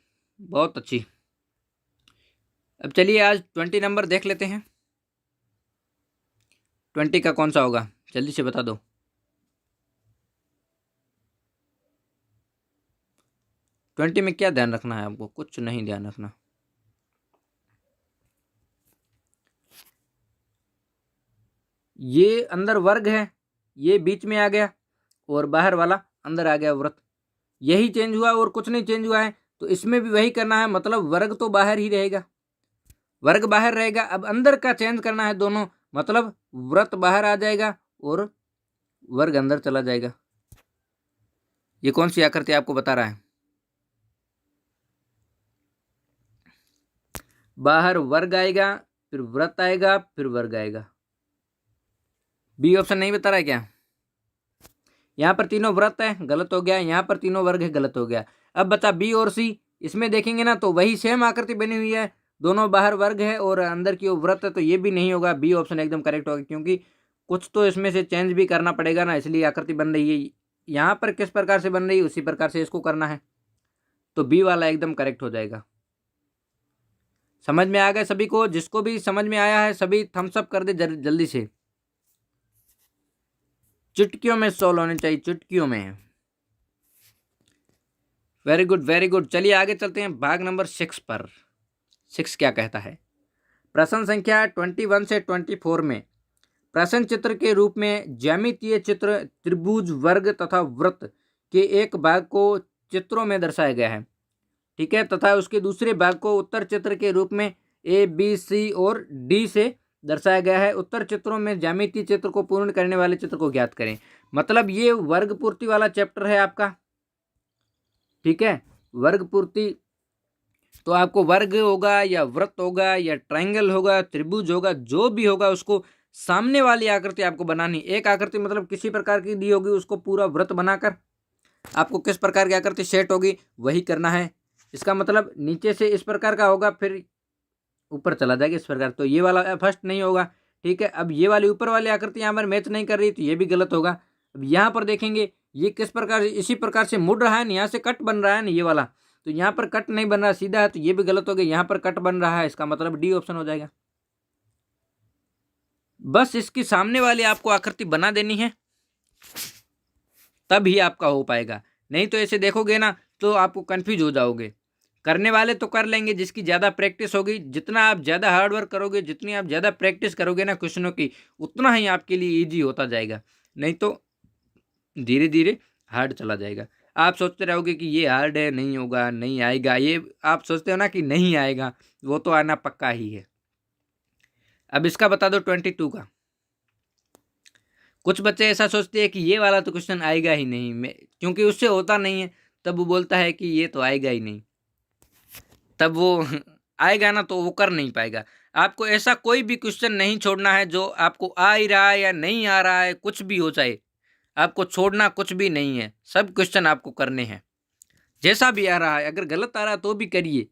बहुत अच्छी। अब चलिए आज 20 नंबर देख लेते हैं। 20 का कौन सा होगा, जल्दी से बता दो। 20 में क्या ध्यान रखना है आपको, कुछ नहीं ध्यान रखना। ये अंदर वर्ग है, ये बीच में आ गया और बाहर वाला अंदर आ गया वृत्त, यही चेंज हुआ और कुछ नहीं चेंज हुआ है। तो इसमें भी वही करना है, मतलब वर्ग तो बाहर ही रहेगा, वर्ग बाहर रहेगा। अब अंदर का चेंज करना है दोनों, मतलब वृत्त बाहर आ जाएगा और वर्ग अंदर चला जाएगा। ये कौन सी आकृति आपको बता रहा है, बाहर वर्ग आएगा, फिर वृत्त आएगा, फिर वर्ग आएगा। बी ऑप्शन नहीं बता रहा है क्या, यहाँ पर तीनों वृत्त है, गलत हो गया, यहाँ पर तीनों वर्ग है, गलत हो गया। अब बता बी और सी, इसमें देखेंगे ना तो वही सेम आकृति बनी हुई है, दोनों बाहर वर्ग है और अंदर की ओर वृत्त है, तो ये भी नहीं होगा, बी ऑप्शन एकदम करेक्ट होगा, क्योंकि कुछ तो इसमें से चेंज भी करना पड़ेगा ना, इसलिए आकृति बन रही है। यहाँ पर किस प्रकार से बन रही है उसी प्रकार से इसको करना है, तो बी वाला एकदम करेक्ट हो जाएगा। समझ में आ गया सभी को, जिसको भी समझ में आया है सभी थम्स अप कर दे जल्दी से, चुटकियों में सॉल्व होने चाहिए, चुटकियों में। Very good, very good. चलिए आगे चलते हैं भाग नंबर 6 पर। 6 क्या कहता है, प्रश्न संख्या 21 से 24 में प्रश्न चित्र के रूप में ज्यामितीय चित्र त्रिभुज, वर्ग तथा वृत्त के एक भाग को चित्रों में दर्शाया गया है। ठीक है, तथा उसके दूसरे भाग को उत्तर चित्र के रूप में ए बी सी और डी से दर्शाया गया है। उत्तर चित्रों में ज्यामितीय चित्र को पूर्ण करने वाले चित्र को ज्ञात करें। मतलब ये वर्ग पूर्ति वाला चैप्टर है आपका। ठीक है, वर्ग पूर्ति, तो आपको वर्ग होगा या वृत्त होगा या ट्रायंगल होगा, त्रिभुज होगा, जो भी होगा उसको सामने वाली आकृति आपको बनानी। एक आकृति मतलब किसी प्रकार की दी होगी, उसको पूरा वृत्त बनाकर आपको किस प्रकार की आकृति सेट होगी वही करना है। इसका मतलब नीचे से इस प्रकार का होगा, फिर ऊपर चला जाएगा इस प्रकार, तो ये वाला फर्स्ट नहीं होगा। ठीक है, अब ये वाली ऊपर वाली आकृति यहाँ पर मैच नहीं कर रही तो ये भी गलत होगा। अब यहाँ पर देखेंगे ये किस प्रकार से, इसी प्रकार से मुड़ रहा है ना, यहाँ से कट बन रहा है ना ये वाला, तो यहाँ पर कट नहीं बन रहा, सीधा है, तो ये भी गलत हो गया। यहाँ पर कट बन रहा है, इसका मतलब डी ऑप्शन हो जाएगा। बस इसकी सामने वाली आपको आकृति बना देनी है, तब ही आपका हो पाएगा। नहीं तो ऐसे देखोगे ना तो आपको कंफ्यूज हो जाओगे। करने वाले तो कर लेंगे, जिसकी ज़्यादा प्रैक्टिस होगी, जितना आप ज़्यादा हार्डवर्क करोगे, जितनी आप ज़्यादा प्रैक्टिस करोगे ना क्वेश्चनों की, उतना ही आपके लिए ईजी होता जाएगा। नहीं तो धीरे धीरे हार्ड चला जाएगा। आप सोचते रहोगे कि ये हार्ड है, नहीं होगा, नहीं आएगा, ये आप सोचते हो ना कि नहीं आएगा, वो तो आना पक्का ही है। अब इसका बता दो 22 का। कुछ बच्चे ऐसा सोचते हैं कि ये वाला तो क्वेश्चन आएगा ही नहीं, क्योंकि उससे होता नहीं है, तब वो बोलता है कि ये तो आएगा ही नहीं, तब वो आएगा ना तो वो कर नहीं पाएगा। आपको ऐसा कोई भी क्वेश्चन नहीं छोड़ना है जो आपको आ ही रहा है या नहीं आ रहा है, कुछ भी हो जाए, आपको छोड़ना कुछ भी नहीं है। सब क्वेश्चन आपको करने हैं, जैसा भी आ रहा है। अगर गलत आ रहा है तो भी करिए,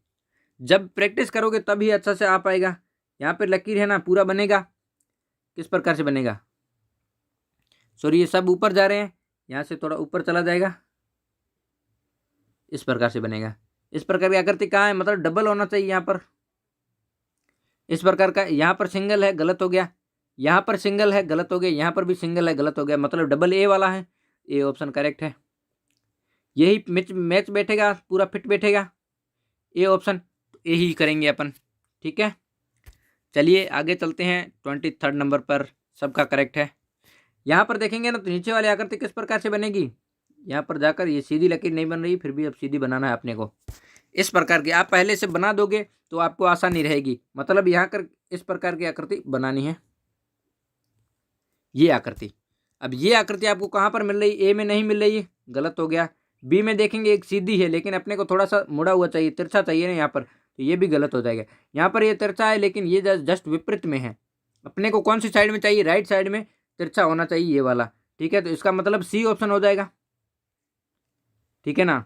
जब प्रैक्टिस करोगे तभी अच्छा से आ पाएगा। यहाँ पे लकीर है ना, पूरा बनेगा, किस प्रकार से बनेगा, सॉरी ये सब ऊपर जा रहे हैं, यहाँ से थोड़ा ऊपर चला जाएगा, इस प्रकार से बनेगा। इस प्रकार की आकृति कहाँ है, मतलब डबल होना चाहिए यहाँ पर, इस प्रकार का। यहाँ पर सिंगल है, गलत हो गया, यहाँ पर सिंगल है, गलत हो गया, यहाँ पर भी सिंगल है, गलत हो गया, मतलब डबल ए वाला है, ए ऑप्शन करेक्ट है। यही मैच बैठेगा, पूरा फिट बैठेगा, ए ऑप्शन, ए ही करेंगे अपन। ठीक है, चलिए आगे चलते हैं। 23 नंबर पर सबका करेक्ट है। यहाँ पर देखेंगे ना तो नीचे वाली आकृति किस प्रकार से बनेगी, यहाँ पर जाकर ये सीधी लकीर नहीं बन रही, फिर भी अब सीधी बनाना है अपने को। इस प्रकार की आप पहले से बना दोगे तो आपको आसानी रहेगी। मतलब यहाँ कर इस प्रकार की आकृति बनानी है, ये आकृति। अब ये आकृति आपको कहाँ पर मिल रही, ए में नहीं मिल रही है, गलत हो गया। बी में देखेंगे एक सीधी है, लेकिन अपने को थोड़ा सा मुड़ा हुआ चाहिए, तिरछा चाहिए ना यहाँ पर, तो ये भी गलत हो जाएगा। यहाँ पर ये तिरछा है, लेकिन ये जस्ट विपरीत में है। अपने को कौन सी साइड में चाहिए, राइट साइड में तिरछा होना चाहिए ये वाला। ठीक है, तो इसका मतलब सी ऑप्शन हो जाएगा। ठीक है ना,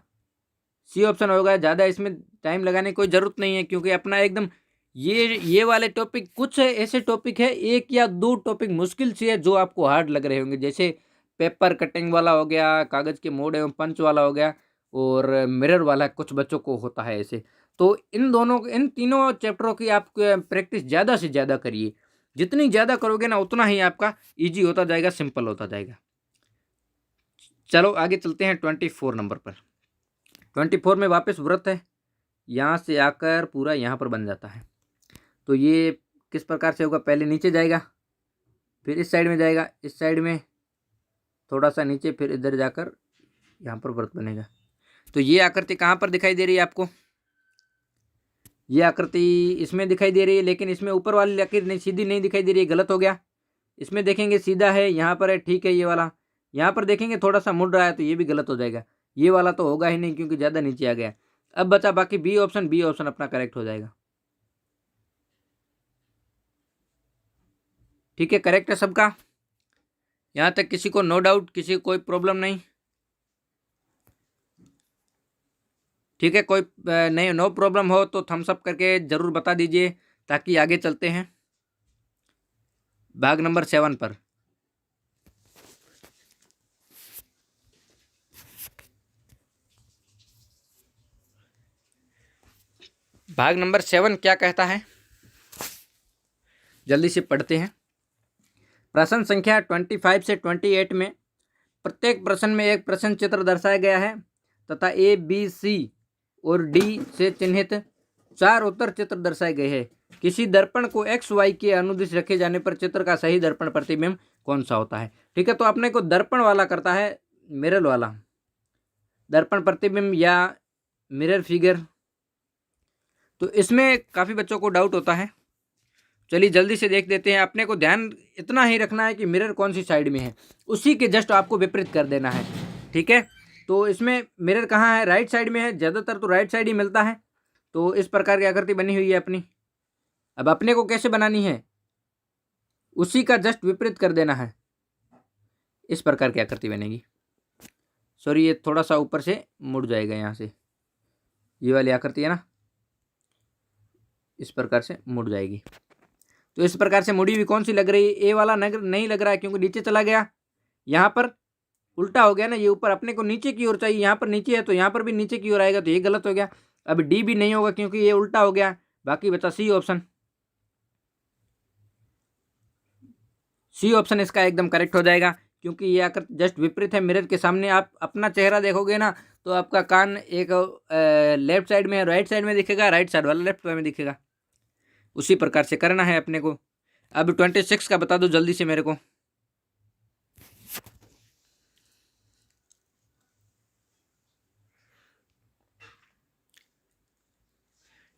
सी ऑप्शन होगा। ज़्यादा इसमें टाइम लगाने की कोई ज़रूरत नहीं है, क्योंकि अपना एकदम ये वाले टॉपिक, कुछ ऐसे टॉपिक है, एक या दो टॉपिक मुश्किल से है जो आपको हार्ड लग रहे होंगे, जैसे पेपर कटिंग वाला हो गया, कागज़ के मोड़ एवं पंच वाला हो गया, और मिरर वाला कुछ बच्चों को होता है ऐसे। तो इन तीनों चैप्टरों की आप प्रैक्टिस ज़्यादा से ज़्यादा करिए। जितनी ज़्यादा करोगे ना उतना ही आपका ईजी होता जाएगा, सिंपल होता जाएगा। चलो आगे चलते हैं 24 नंबर पर। 24 में वापस वृत्त है, यहाँ से आकर पूरा यहाँ पर बन जाता है। तो ये किस प्रकार से होगा, पहले नीचे जाएगा, फिर इस साइड में जाएगा, इस साइड में थोड़ा सा नीचे, फिर इधर जाकर यहाँ पर वृत्त बनेगा। तो ये आकृति कहाँ पर दिखाई दे रही है आपको, ये आकृति इसमें दिखाई दे रही है, लेकिन इसमें ऊपर वाली लकीर नहीं, सीधी नहीं दिखाई दे रही है, गलत हो गया। इसमें देखेंगे सीधा है, यहाँ पर है, ठीक है ये वाला। यहाँ पर देखेंगे थोड़ा सा मुड़ रहा है, तो ये भी गलत हो जाएगा। ये वाला तो होगा ही नहीं, क्योंकि ज़्यादा नीचे आ गया। अब बचा बाकी बी ऑप्शन, बी ऑप्शन अपना करेक्ट हो जाएगा। ठीक है, करेक्ट है सबका, यहाँ तक किसी को नो डाउट, किसी को कोई प्रॉब्लम नहीं। ठीक है, कोई नहीं, नो प्रॉब्लम हो तो थम्स अप करके ज़रूर बता दीजिए, ताकि आगे चलते हैं भाग नंबर 7 पर। भाग नंबर 7 क्या कहता है, जल्दी से पढ़ते हैं। प्रश्न संख्या 25 से 28 में प्रत्येक प्रश्न में एक प्रश्न चित्र दर्शाया गया है तथा ए बी सी और डी से चिन्हित 4 उत्तर चित्र दर्शाए गए हैं। किसी दर्पण को एक्स वाई के अनुदिश रखे जाने पर चित्र का सही दर्पण प्रतिबिंब कौन सा होता है। ठीक है, तो अपने को दर्पण वाला करता है, मिरर वाला दर्पण प्रतिबिंब या मिरर फिगर, तो इसमें काफ़ी बच्चों को डाउट होता है। चलिए जल्दी से देख देते हैं। अपने को ध्यान इतना ही रखना है कि मिरर कौन सी साइड में है, उसी के जस्ट आपको विपरीत कर देना है। ठीक है, तो इसमें मिरर कहाँ है, राइट साइड में है, ज़्यादातर तो राइट साइड ही मिलता है। तो इस प्रकार की आकृति बनी हुई है अपनी। अब अपने को कैसे बनानी है, उसी का जस्ट विपरीत कर देना है। इस प्रकार की आकृति बनेगी। सॉरी, ये थोड़ा सा ऊपर से मुड़ जाएगा यहाँ से, ये वाली आकृति है ना, इस प्रकार से मुड़ जाएगी। तो इस प्रकार से मुड़ी हुई कौन सी लग रही है, ए वाला नहीं लग रहा है, क्योंकि नीचे चला गया, यहाँ पर उल्टा हो गया ना, ये ऊपर अपने को नीचे की ओर चाहिए, यहाँ पर नीचे है तो यहाँ पर भी नीचे की ओर आएगा, तो ये गलत हो गया। अब डी भी नहीं होगा क्योंकि ये उल्टा हो गया। बाकी बचा सी ऑप्शन। सी ऑप्शन इसका एकदम करेक्ट हो जाएगा, क्योंकि ये आकर जस्ट विपरीत है मिरर के सामने। आप अपना चेहरा देखोगे ना तो आपका कान एक लेफ्ट साइड में, राइट साइड में दिखेगा, राइट साइड वाला लेफ्ट में दिखेगा। उसी प्रकार से करना है अपने को। अब 26 का बता दो जल्दी से मेरे को।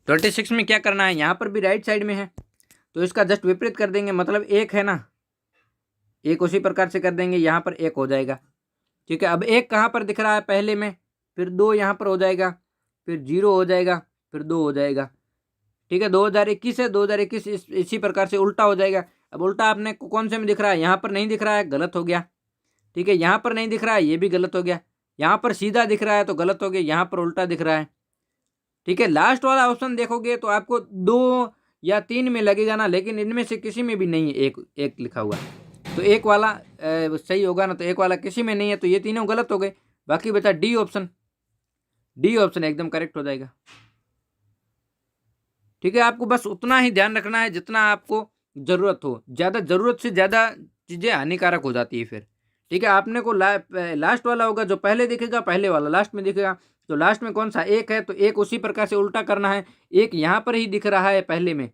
26 में क्या करना है, यहाँ पर भी राइट साइड में है तो इसका जस्ट विपरीत कर देंगे, मतलब एक है ना, एक उसी प्रकार से कर देंगे, यहाँ पर एक हो जाएगा। ठीक है, अब एक कहाँ पर दिख रहा है पहले में, फिर दो यहाँ पर हो जाएगा, फिर जीरो हो जाएगा, फिर दो हो जाएगा। ठीक है, 2021 है, 2021 इसी प्रकार से उल्टा हो जाएगा। अब उल्टा आपने कौन से में दिख रहा है, यहाँ पर नहीं दिख रहा है, गलत हो गया। ठीक है, यहाँ पर नहीं दिख रहा है, ये भी गलत हो गया। यहाँ पर सीधा दिख रहा है तो गलत हो गया, यहाँ पर उल्टा दिख रहा है। ठीक है, लास्ट वाला ऑप्शन देखोगे तो आपको 2 या 3 में लगेगा ना, लेकिन इनमें से किसी में भी नहीं है एक एक लिखा हुआ, तो एक वाला सही होगा ना, तो एक वाला किसी में नहीं है, तो ये तीनों गलत हो गए। बाकी बचा डी ऑप्शन। डी ऑप्शन एकदम करेक्ट हो जाएगा। ठीक है, आपको बस उतना ही ध्यान रखना है जितना आपको ज़रूरत हो, ज़्यादा ज़रूरत से ज़्यादा चीज़ें हानिकारक हो जाती है फिर। ठीक है, आपने को लास्ट वाला होगा जो पहले दिखेगा, पहले वाला लास्ट में दिखेगा, तो लास्ट में कौन सा एक है, तो एक उसी प्रकार से उल्टा करना है। एक यहाँ पर ही दिख रहा है पहले में,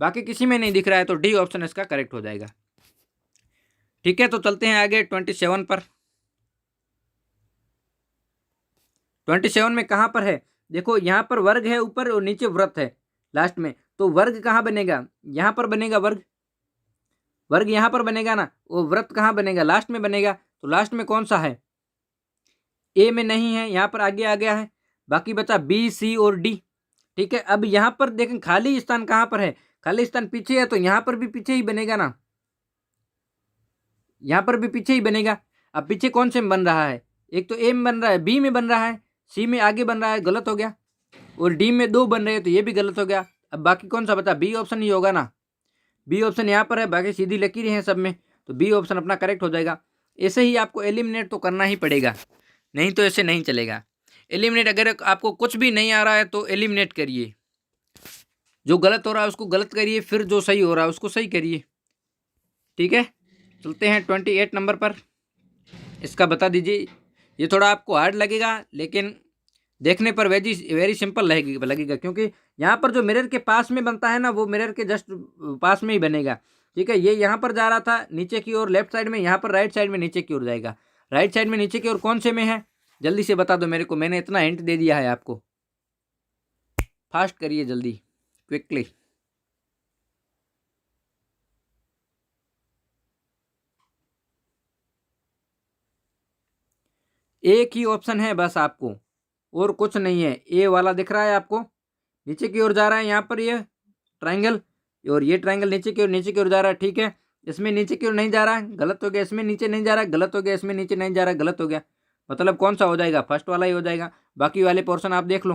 बाकी किसी में नहीं दिख रहा है, तो डी ऑप्शन इसका करेक्ट हो जाएगा। ठीक है, तो चलते हैं आगे 27 पर। 27 में कहाँ पर है, देखो यहाँ पर वर्ग है ऊपर और नीचे व्रत है लास्ट में, तो वर्ग कहाँ बनेगा, यहाँ पर बनेगा वर्ग, वर्ग यहाँ पर बनेगा ना, वो व्रत कहाँ बनेगा, लास्ट में बनेगा। तो लास्ट में कौन सा है, ए में नहीं है, यहाँ पर आगे आ गया है। बाकी बचा बी, सी और डी। ठीक है, अब यहाँ पर देखें खाली स्थान कहाँ पर है, खाली स्थान पीछे है, तो यहाँ पर भी पीछे ही बनेगा ना, यहाँ पर भी पीछे ही बनेगा। अब पीछे कौन से में बन रहा है, एक तो ए में बन रहा है, बी में बन रहा है, सी में आगे बन रहा है, गलत हो गया, और डी में 2 बन रहे हैं तो ये भी गलत हो गया। अब बाकी कौन सा बता, बी ऑप्शन ही होगा ना, बी ऑप्शन यहाँ पर है, बाकी सीधी लकीरें हैं सब में, तो बी ऑप्शन अपना करेक्ट हो जाएगा। ऐसे ही आपको एलिमिनेट तो करना ही पड़ेगा, नहीं तो ऐसे नहीं चलेगा। एलिमिनेट अगर आपको कुछ भी नहीं आ रहा है तो एलिमिनेट करिए, जो गलत हो रहा है उसको गलत करिए, फिर जो सही हो रहा है उसको सही करिए। ठीक है, चलते हैं 28 नंबर पर। इसका बता दीजिए, ये थोड़ा आपको हार्ड लगेगा लेकिन देखने पर वेरी सिंपल लगेगा, क्योंकि यहाँ पर जो मिरर के पास में बनता है ना, वो मिरर के जस्ट पास में ही बनेगा। ठीक है, ये यहाँ पर जा रहा था नीचे की ओर लेफ्ट साइड में, यहाँ पर राइट साइड में नीचे की ओर जाएगा। राइट साइड में नीचे की ओर कौन से में है, जल्दी से बता दो मेरे को, मैंने इतना हिंट दे दिया है आपको, फास्ट करिए जल्दी, क्विकली। एक ही ऑप्शन है बस आपको, और कुछ नहीं है। ए वाला दिख रहा है आपको, नीचे की ओर जा रहा है, यहाँ पर ये ट्रायंगल, और ये ट्रायंगल नीचे की ओर जा रहा है। ठीक है, इसमें नीचे की ओर नहीं जा रहा है, गलत हो गया। इसमें नीचे नहीं जा रहा है, गलत हो गया। इसमें नीचे नहीं जा रहा है, गलत हो गया। मतलब कौन सा हो जाएगा, फर्स्ट वाला ही हो जाएगा। बाकी वाले पोर्शन आप देख लो,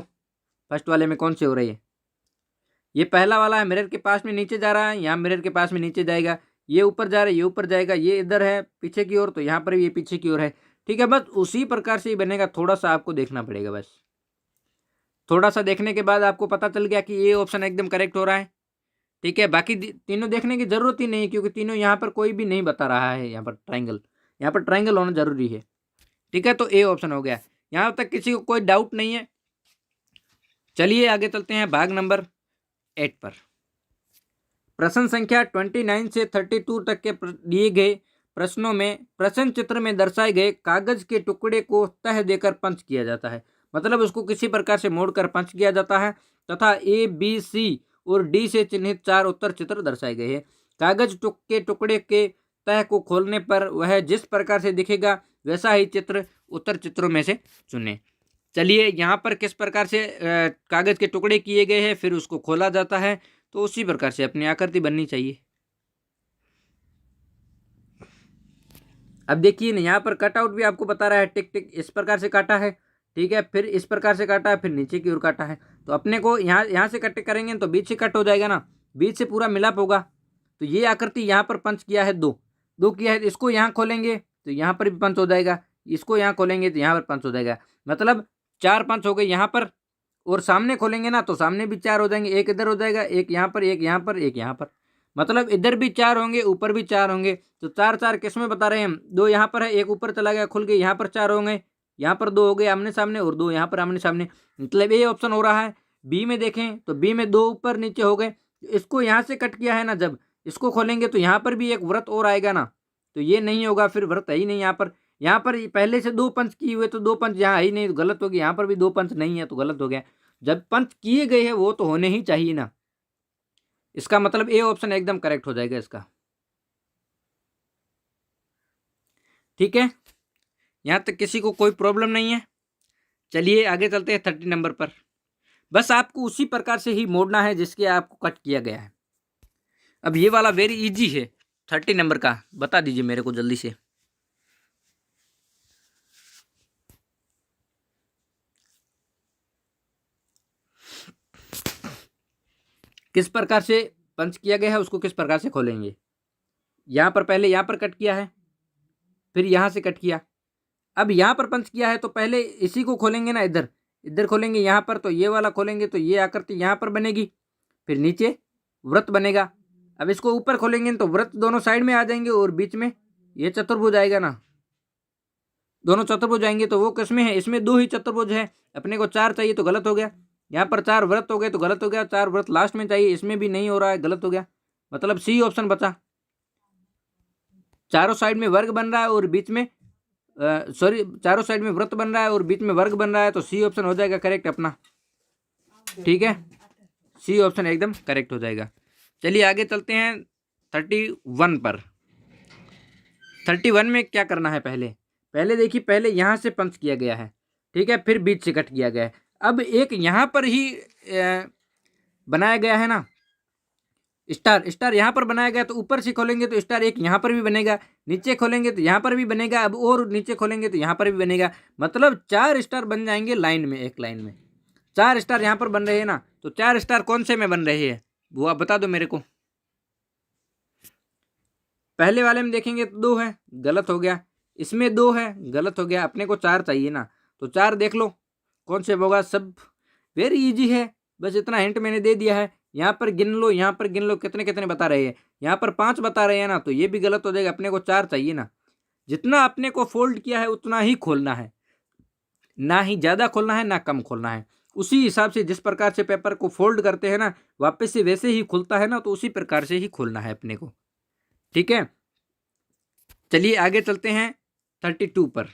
फर्स्ट वाले में कौन से हो रही है। ये पहला वाला है, मिरर के पास में नीचे जा रहा है, यहाँ मिरर के पास में नीचे जाएगा। ये ऊपर जा रहा है, ये ऊपर जाएगा। ये इधर है पीछे की ओर, तो यहाँ पर भी ये पीछे की ओर है। ठीक है, बस उसी प्रकार से ही बनेगा, थोड़ा सा आपको देखना पड़ेगा। बस थोड़ा सा देखने के बाद आपको पता चल गया कि ये ऑप्शन एकदम करेक्ट हो रहा है। ठीक है, बाकी तीनों देखने की जरूरत ही नहीं, क्योंकि तीनों यहाँ पर कोई भी नहीं बता रहा है। यहाँ पर ट्रायंगल होना जरूरी है। ठीक है, तो ए ऑप्शन हो गया। यहाँ तक किसी को कोई डाउट नहीं है। चलिए आगे चलते हैं भाग नंबर 8 पर। प्रश्न संख्या 29 से 32 तक के दिए गए प्रश्नों में प्रश्न चित्र में दर्शाए गए कागज के टुकड़े को तह देकर पंच किया जाता है। मतलब उसको किसी प्रकार से मोड़कर पंच किया जाता है। तथा ए, बी, सी और डी से चिन्हित 4 उत्तर चित्र दर्शाए गए हैं। कागज के टुकड़े के तह को खोलने पर वह जिस प्रकार से दिखेगा वैसा ही चित्र उत्तर चित्रों में से चुने। चलिए यहाँ पर किस प्रकार से कागज के टुकड़े किए गए हैं, फिर उसको खोला जाता है, तो उसी प्रकार से अपनी आकृति बननी चाहिए। अब देखिए ना, यहाँ पर कटआउट भी आपको बता रहा है, टिक टिक इस प्रकार से काटा है, ठीक है, फिर इस प्रकार से काटा है, फिर नीचे की ओर काटा है। तो अपने को यहाँ से कट करेंगे तो बीच से कट हो जाएगा ना, बीच से पूरा मिलाप होगा। तो ये आकृति यहाँ पर पंच किया है, दो किया है, इसको यहाँ खोलेंगे तो यहाँ पर भी पंच हो जाएगा, इसको यहाँ खोलेंगे तो यहाँ पर पंच हो जाएगा, मतलब 4 पंच हो गए यहाँ पर। और सामने खोलेंगे ना तो सामने भी 4 हो जाएंगे, एक इधर हो जाएगा, एक यहाँ पर, एक यहाँ पर, एक यहाँ पर, मतलब इधर भी 4 होंगे, ऊपर भी 4 होंगे। तो 4 किस में बता रहे हैं हम, 2 यहाँ पर है, एक ऊपर चला गया खुल के, यहाँ पर 4 होंगे, यहाँ पर 2 हो गए आमने सामने और 2 यहाँ पर आमने सामने, मतलब ये ऑप्शन हो रहा है। बी में देखें तो बी में 2 ऊपर नीचे हो गए, इसको यहाँ से कट किया है ना, जब इसको खोलेंगे तो यहाँ पर भी एक वृत्त और आएगा ना, तो ये नहीं होगा, फिर वृत्त है ही नहीं यहाँ पर। यहाँ पर पहले से 2 पंच किए हुए तो 2 पंच यहाँ है ही नहीं, तो गलत हो गया। यहाँ पर भी 2 पंच नहीं है तो गलत हो गया। जब पंच किए गए हैं वो तो होने ही चाहिए ना, इसका मतलब ए ऑप्शन एकदम करेक्ट हो जाएगा इसका। ठीक है, यहां तक किसी को कोई प्रॉब्लम नहीं है। चलिए आगे चलते हैं 30 नंबर पर। बस आपको उसी प्रकार से ही मोड़ना है जिसके आपको कट किया गया है। अब ये वाला वेरी इजी है, 30 नंबर का बता दीजिए मेरे को जल्दी से। किस प्रकार से पंच किया गया है उसको किस प्रकार से खोलेंगे। यहाँ पर पहले यहाँ पर कट किया है, फिर यहाँ से कट किया, अब यहाँ पर पंच किया है तो पहले इसी को खोलेंगे ना, इधर खोलेंगे यहाँ पर, तो ये वाला खोलेंगे तो ये आकृति यहाँ पर बनेगी, फिर नीचे वृत्त बनेगा। अब इसको ऊपर खोलेंगे तो वृत्त दोनों साइड में आ जाएंगे और बीच में ये चतुर्भुज आएगा ना, दोनों चतुर्भुज आएंगे। तो वो किसमें है, इसमें 2 ही चतुर्भुज है, अपने को 4 चाहिए तो गलत हो गया। यहाँ पर 4 वृत्त हो गए तो गलत हो गया, 4 वृत्त लास्ट में चाहिए, इसमें भी नहीं हो रहा है, गलत हो गया, मतलब सी ऑप्शन बचा। चारों साइड में वर्ग बन रहा है और बीच में चारों साइड में वृत्त बन रहा है और बीच में वर्ग बन रहा है, तो सी ऑप्शन हो जाएगा करेक्ट अपना। ठीक है, सी ऑप्शन एकदम करेक्ट हो जाएगा। चलिए आगे चलते हैं 31 पर। 31 में क्या करना है, पहले देखिए, पहले यहाँ से पंच किया गया है, ठीक है, फिर बीच से कट किया गया है। अब एक यहाँ पर ही बनाया गया है ना स्टार यहाँ पर बनाया गया, तो ऊपर से खोलेंगे तो स्टार एक यहाँ पर भी बनेगा, नीचे खोलेंगे तो यहाँ पर भी बनेगा, अब और नीचे खोलेंगे तो यहाँ पर भी बनेगा, मतलब 4 स्टार बन जाएंगे लाइन में, एक लाइन में 4 स्टार यहाँ पर बन रहे हैं ना। तो 4 स्टार कौन से में बन रहे हैं वो आप बता दो मेरे को। पहले वाले में देखेंगे तो 2 है, गलत हो गया, इसमें 2 है, गलत हो गया, अपने को 4 चाहिए ना, तो 4 देख लो कौन से होगा। सब वेरी इजी है, बस इतना हिंट मैंने दे दिया है। यहाँ पर गिन लो, यहाँ पर गिन लो, कितने कितने बता रहे हैं, यहाँ पर 5 बता रहे हैं ना, तो ये भी गलत हो जाएगा, अपने को 4 चाहिए ना। जितना अपने को फोल्ड किया है उतना ही खोलना है, ना ही ज़्यादा खोलना है ना कम खोलना है। उसी हिसाब से जिस प्रकार से पेपर को फोल्ड करते हैं ना, वापस से वैसे ही खुलता है ना, तो उसी प्रकार से ही खोलना है अपने को। ठीक है, चलिए आगे चलते हैं 32 पर।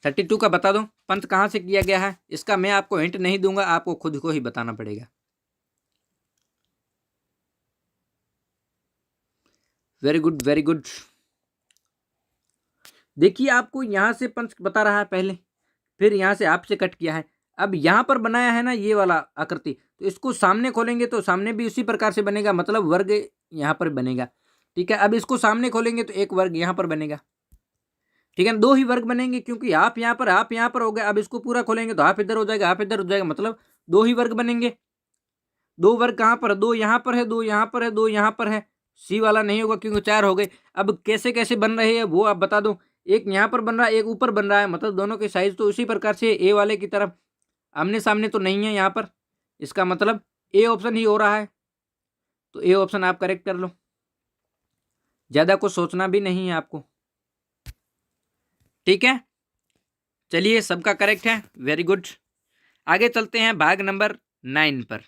32 का बता दो पंच कहाँ से किया गया है, इसका मैं आपको हिंट नहीं दूंगा, आपको खुद को ही बताना पड़ेगा। Very good very good. देखिए आपको यहाँ से पंच बता रहा है पहले, फिर यहाँ से आपसे कट किया है, अब यहाँ पर बनाया है ना ये वाला आकृति, तो इसको सामने खोलेंगे तो सामने भी उसी प्रकार से बनेगा, मतलब वर्ग यहाँ पर बनेगा। ठीक है, अब इसको सामने खोलेंगे तो एक वर्ग यहाँ पर बनेगा। ठीक है, 2 ही वर्ग बनेंगे क्योंकि आप यहाँ पर हो गया। अब इसको पूरा खोलेंगे तो आप इधर हो जाएगा, आप इधर हो जाएगा, मतलब 2 ही वर्ग बनेंगे। 2 वर्ग कहाँ पर, 2 यहाँ पर है, 2 यहाँ पर है, 2 यहाँ पर है, सी वाला नहीं होगा क्योंकि 4 हो गए। अब कैसे कैसे बन रहे हैं वो आप बता दो, एक यहाँ पर बन रहा है, एक ऊपर बन रहा है, मतलब दोनों के साइज तो उसी प्रकार से ए वाले की तरफ आमने सामने तो नहीं है यहाँ पर, इसका मतलब ए ऑप्शन ही हो रहा है, तो ए ऑप्शन आप करेक्ट कर लो, ज़्यादा कुछ सोचना भी नहीं है आपको। ठीक है, चलिए सबका करेक्ट है, वेरी गुड। आगे चलते हैं भाग नंबर 9 पर।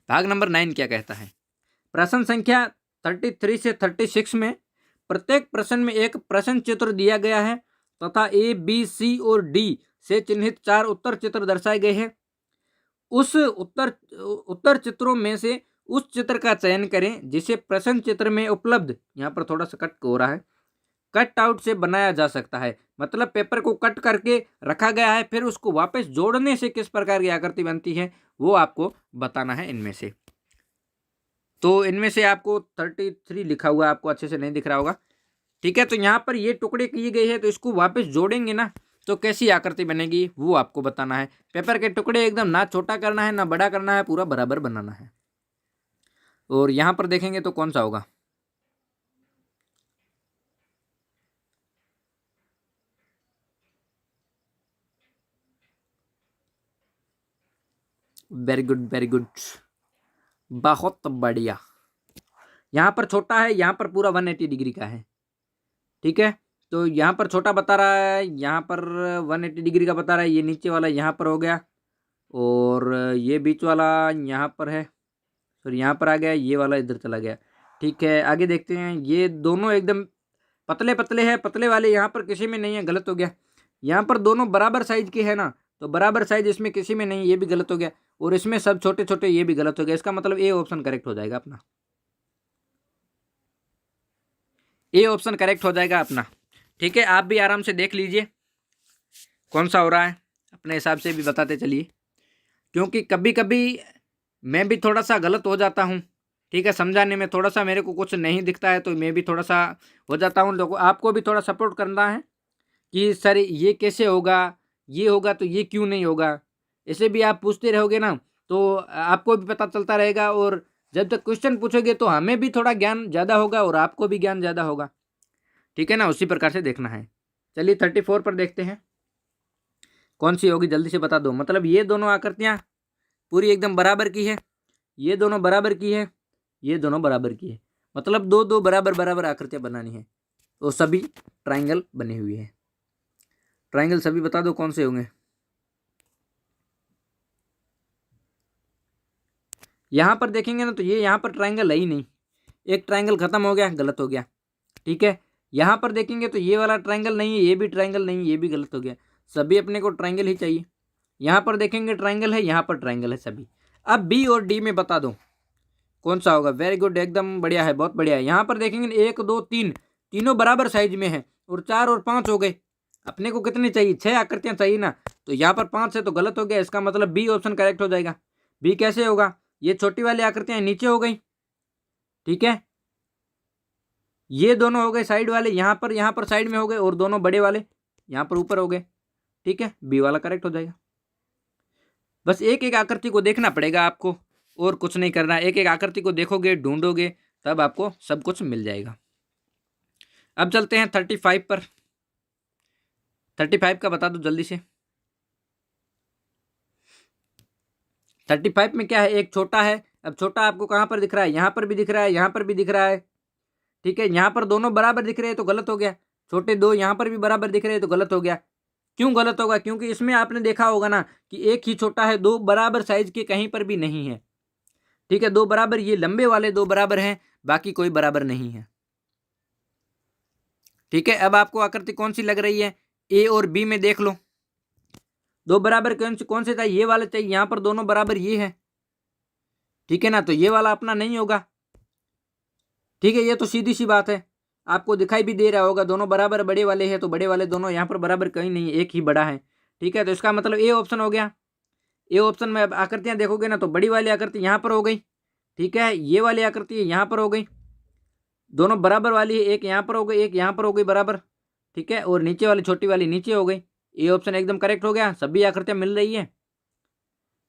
भाग नंबर 9 क्या कहता है, प्रश्न संख्या 33 से 36 में प्रत्येक प्रश्न में एक प्रश्न चित्र दिया गया है तथा ए, बी, सी और डी से चिन्हित 4 उत्तर चित्र दर्शाए गए हैं। उस उत्तर चित्रों में से उस चित्र का चयन करें जिसे प्रश्न चित्र में उपलब्ध, यहाँ पर थोड़ा सा कट हो रहा है, कट आउट से बनाया जा सकता है। मतलब पेपर को कट करके रखा गया है, फिर उसको वापस जोड़ने से किस प्रकार की आकृति बनती है वो आपको बताना है इनमें से। तो इनमें से आपको 33 लिखा हुआ आपको अच्छे से नहीं दिख रहा होगा, ठीक है। तो यहाँ पर ये टुकड़े किए गए हैं, तो इसको वापस जोड़ेंगे ना तो कैसी आकृति बनेगी वो आपको बताना है। पेपर के टुकड़े एकदम ना छोटा करना है ना बड़ा करना है, पूरा बराबर बनाना है। और यहाँ पर देखेंगे तो कौन सा होगा, वेरी गुड वेरी गुड, बहुत बढ़िया। यहाँ पर छोटा है, यहाँ पर पूरा 180 डिग्री का है, ठीक है। तो यहाँ पर छोटा बता रहा है, यहाँ पर 180 डिग्री का बता रहा है। ये नीचे वाला यहाँ पर हो गया और ये बीच वाला यहाँ पर है, फिर यहाँ पर आ गया, ये वाला इधर चला गया, ठीक है। आगे देखते हैं, ये दोनों एकदम पतले पतले हैं, पतले वाले यहाँ पर किसी में नहीं है, गलत हो गया। यहाँ पर दोनों बराबर साइज के है ना, तो बराबर साइज इसमें किसी में नहीं, ये भी गलत हो गया। और इसमें सब छोटे छोटे, ये भी गलत हो गया। इसका मतलब ए ऑप्शन करेक्ट हो जाएगा अपना, ए ऑप्शन करेक्ट हो जाएगा अपना, ठीक है। आप भी आराम से देख लीजिए कौन सा हो रहा है, अपने हिसाब से भी बताते चलिए, क्योंकि कभी कभी मैं भी थोड़ा सा गलत हो जाता हूँ, ठीक है। समझाने में थोड़ा सा मेरे को कुछ नहीं दिखता है तो मैं भी थोड़ा सा हो जाता हूँ। लोगों आपको भी थोड़ा सपोर्ट करना है कि सर ये कैसे होगा, ये होगा तो ये क्यों नहीं होगा। ऐसे भी आप पूछते रहोगे ना तो आपको भी पता चलता रहेगा, और जब तक क्वेश्चन पूछोगे तो हमें भी थोड़ा ज्ञान ज़्यादा होगा और आपको भी ज्ञान ज़्यादा होगा, ठीक है ना। उसी प्रकार से देखना है। चलिए 34 पर देखते हैं कौन सी होगी, जल्दी से बता दो। मतलब ये दोनों आकृतियाँ पूरी एकदम बराबर की है, ये दोनों बराबर की है, ये दोनों बराबर की है, मतलब दो दो बराबर बराबर आकृतियाँ बनानी है। तो सभी ट्राइंगल बनी हुई है। ट्राइंगल सभी बता दो कौन से होंगे। यहाँ पर देखेंगे ना तो ये यहाँ पर ट्राइंगल है ही नहीं, एक ट्राइंगल खत्म हो गया, गलत हो गया, ठीक है। यहाँ पर देखेंगे तो ये वाला ट्राइंगल नहीं है, ये भी ट्राइंगल नहीं है, ये भी गलत हो गया। सभी अपने को ट्राइंगल ही चाहिए। यहाँ पर देखेंगे ट्राइंगल है, यहाँ पर ट्राइंगल है सभी। अब बी और डी में बता दो कौन सा होगा। वेरी गुड, एकदम बढ़िया है, बहुत बढ़िया है। यहाँ पर देखेंगे 1 2 3, तीनों बराबर साइज में है, और 4 और 5 हो गए। अपने को कितनी चाहिए, 6 आकृतियाँ चाहिए ना, तो यहाँ पर 5 है तो गलत हो गया। इसका मतलब बी ऑप्शन करेक्ट हो जाएगा। बी कैसे होगा, ये छोटी वाली आकृतियाँ नीचे हो गई, ठीक है। ये दोनों हो गए साइड वाले, यहाँ पर साइड में हो गए, और दोनों बड़े वाले यहाँ पर ऊपर हो गए, ठीक है। बी वाला करेक्ट हो जाएगा। बस एक एक आकृति को देखना पड़ेगा आपको, और कुछ नहीं करना। एक एक आकृति को देखोगे, ढूंढोगे, तब आपको सब कुछ मिल जाएगा। अब चलते हैं 35 पर। 35 का बता दो जल्दी से। 35 में क्या है, एक छोटा है। अब छोटा आपको कहाँ पर दिख रहा है, यहाँ पर भी दिख रहा है, यहाँ पर भी दिख रहा है, ठीक है। यहाँ पर दोनों बराबर दिख रहे हैं तो गलत हो गया। छोटे दो यहाँ पर भी बराबर दिख रहे हैं तो गलत हो गया। क्यों गलत होगा, क्योंकि इसमें आपने देखा होगा ना कि एक ही छोटा है, दो बराबर साइज के कहीं पर भी नहीं है, ठीक है। दो बराबर, ये लंबे वाले दो बराबर हैं, बाकी कोई बराबर नहीं है, ठीक है। अब आपको आकृति कौन सी लग रही है, ए और बी में देख लो। दो बराबर कौन से चाहिए, ये वाला चाहिए। यहाँ पर दोनों बराबर ये है, ठीक है ना, तो ये वाला अपना नहीं होगा, ठीक है। ये तो सीधी सी बात है, आपको दिखाई भी दे रहा होगा। दोनों बराबर बड़े वाले हैं तो बड़े वाले दोनों यहाँ पर बराबर कहीं नहीं, एक ही बड़ा है, ठीक है। तो इसका मतलब ए ऑप्शन हो गया। ए ऑप्शन में अब आकृतियाँ देखोगे ना तो बड़ी वाली आकृति यहाँ पर हो गई, ठीक है। ये वाली आकृति यहाँ पर हो गई, दोनों बराबर वाली है, एक यहाँ पर हो गई, एक यहाँ पर हो गई बराबर, ठीक है। और नीचे वाली छोटी वाली नीचे हो गई। ए ऑप्शन एकदम करेक्ट हो गया। सभी आकृतियाँ मिल रही है,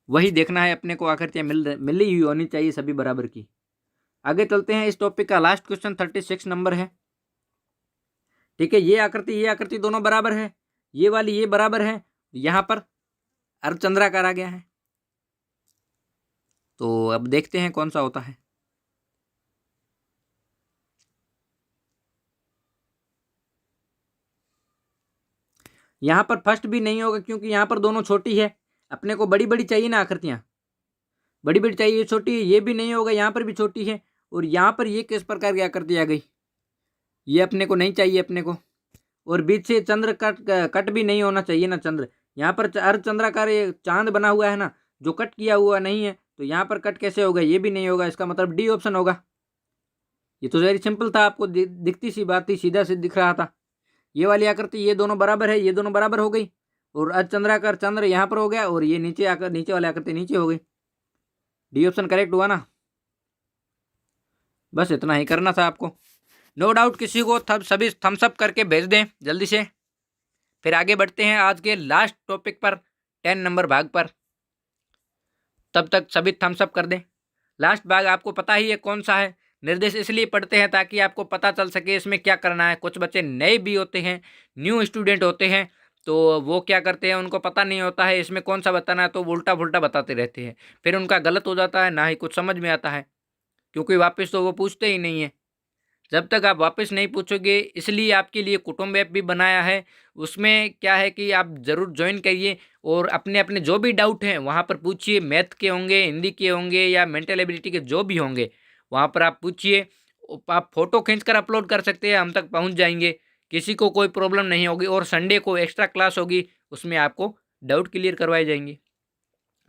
वही देखना है अपने को। आकृतियाँ मिली हुई होनी चाहिए सभी बराबर की। आगे चलते हैं। इस टॉपिक का लास्ट क्वेश्चन 36 नंबर है, ठीक है। ये आकृति दोनों बराबर है, ये वाली ये बराबर है, यहाँ पर अर्धचंद्राकार आ गया है। तो अब देखते हैं कौन सा होता है। यहाँ पर फर्स्ट भी नहीं होगा, क्योंकि यहाँ पर दोनों छोटी है। अपने को बड़ी बड़ी चाहिए ना आकृतियाँ, बड़ी बड़ी चाहिए, छोटी है। ये भी नहीं होगा, यहाँ पर भी छोटी है। और यहाँ पर ये किस प्रकार की आकृति आ गई, ये अपने को नहीं चाहिए अपने को। और बीच से चंद्र कट भी नहीं होना चाहिए ना चंद्र। यहाँ पर अर्धचंद्राकार ये चांद बना हुआ है ना, जो कट किया हुआ नहीं है, तो यहाँ पर कट कैसे होगा, ये भी नहीं होगा। इसका मतलब डी ऑप्शन होगा। ये तो वेरी सिंपल था, आपको दिखती सी बात थी, सीधा से दिख रहा था। ये वाली आकृति ये दोनों बराबर है, ये दोनों बराबर हो गई, और अर्धचंद्राकार चंद्र यहाँ पर हो गया, और ये नीचे आकर नीचे वाली आकृति नीचे हो गई। डी ऑप्शन करेक्ट हुआ ना। बस इतना ही करना था आपको। नो डाउट किसी को सभी थम्स अप करके भेज दें जल्दी से। फिर आगे बढ़ते हैं आज के लास्ट टॉपिक पर, 10 नंबर भाग पर। तब तक सभी थम्स अप कर दें। लास्ट भाग आपको पता ही है कौन सा है। निर्देश इसलिए पढ़ते हैं ताकि आपको पता चल सके इसमें क्या करना है। कुछ बच्चे नए भी होते हैं, न्यू स्टूडेंट होते हैं, तो वो क्या करते हैं, उनको पता नहीं होता है इसमें कौन सा बताना है, तो उल्टा पुल्टा बताते रहते हैं। फिर उनका गलत हो जाता है, ना ही कुछ समझ में आता है, क्योंकि वापस तो वो पूछते ही नहीं है। जब तक आप वापस नहीं पूछोगे, इसलिए आपके लिए कुटुंब ऐप भी बनाया है। उसमें क्या है कि आप ज़रूर ज्वाइन करिए और अपने अपने जो भी डाउट हैं वहाँ पर पूछिए। मैथ के होंगे, हिंदी के होंगे, या मेंटल एबिलिटी के जो भी होंगे वहाँ पर आप पूछिए। आप फ़ोटो खींचकर अपलोड कर सकते हैं, हम तक पहुँच जाएंगे, किसी को कोई प्रॉब्लम नहीं होगी। और संडे को एक्स्ट्रा क्लास होगी, उसमें आपको डाउट क्लियर करवाए जाएंगे।